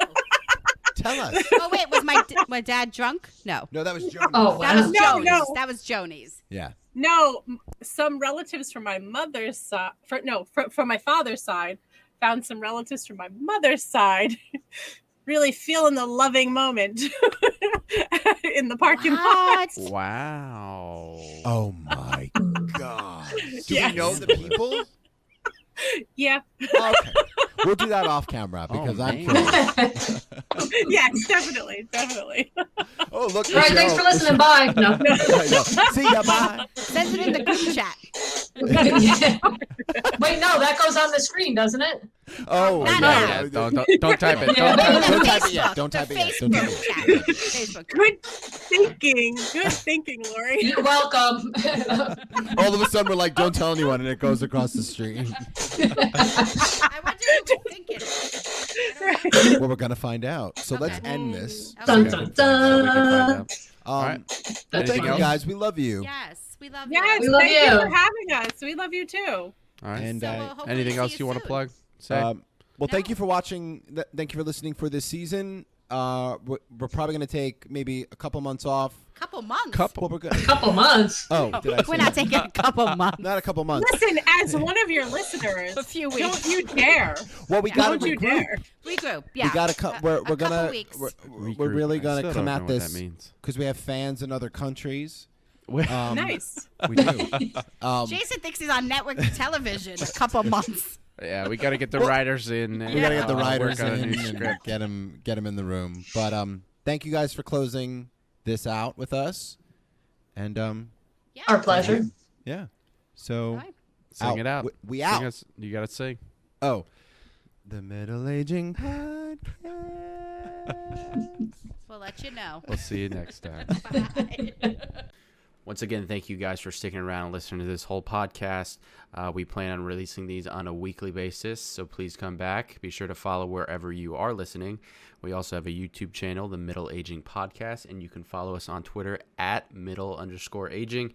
tell us. Oh wait, was my dad drunk? No. No, that was Joni. Oh, That wow. was No, Joni's. no. That was Joni's. Yeah. No, some relatives from my mother's side, from my father's side, found some relatives from my mother's side really feeling the loving moment in the parking lot. What? Wow. Oh my God. Do Yes. we know the people? Yeah, Okay. We'll do that off camera because I'm man. curious. yes, definitely. Oh, look. All right, thanks for listening. Bye. No. I know. See ya, bye. Send it in the group chat. Wait, no, that goes on the screen, doesn't it? Oh, Not yeah. now. Don't type it. Yeah. Don't Don't type type it. it yet. Facebook, Don't type the it yet. Don't type Facebook it chat. Facebook. Good thinking, Lori. You're welcome. All of a sudden, we're like, don't tell anyone, and it goes across the street. I wonder who we're thinking. Well, we're going to find out. So let's Okay. end this. Dun, Okay. dun, So we can find dun. out. All right. Well, That's thank you, funny. guys. We love you. Yes, we love Yes, you. We love thank you you. for having us. We love you too. All right. And So we'll hopefully Anything see else you want to soon. plug? Say. well, thank No. you for watching. Thank you for listening for this season. We're probably going to take maybe a couple months off. Couple months. Well, we're good. Couple months. Oh, did I say We're not that? taking a couple months. Not a couple months. Listen, as one of your listeners, A few weeks. don't you dare. Well, we got to Don't you regroup. dare. Regroup. Yeah. We got to come. We're couple gonna. weeks. We're Regroup. really I gonna still come don't at know what this that means. because we have fans in other countries. Nice. We do. Jason thinks he's on network television. A couple months. Yeah, we got to get the writers in. We gotta get the writers work on a in new and script. get them in the room. But thank you guys for closing this out with us. And Yeah. Our pleasure. yeah. So Right. Sing it out. We Sing out. us- you got to sing. Oh, the Middle Aging Podcast. We'll let you know. We'll see you next time. Bye. Once again, thank you guys for sticking around and listening to this whole podcast. We plan on releasing these on a weekly basis, so please come back. Be sure to follow wherever you are listening. We also have a YouTube channel, The Middle Aging Podcast, and you can follow us on Twitter at middle_aging.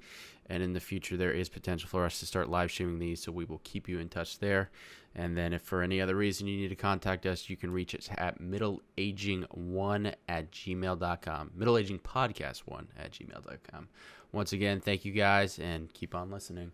And in the future, there is potential for us to start live streaming these, so we will keep you in touch there. And then if for any other reason you need to contact us, you can reach us at middleaging1@gmail.com. Middleagingpodcast1@gmail.com. Once again, thank you guys, and keep on listening.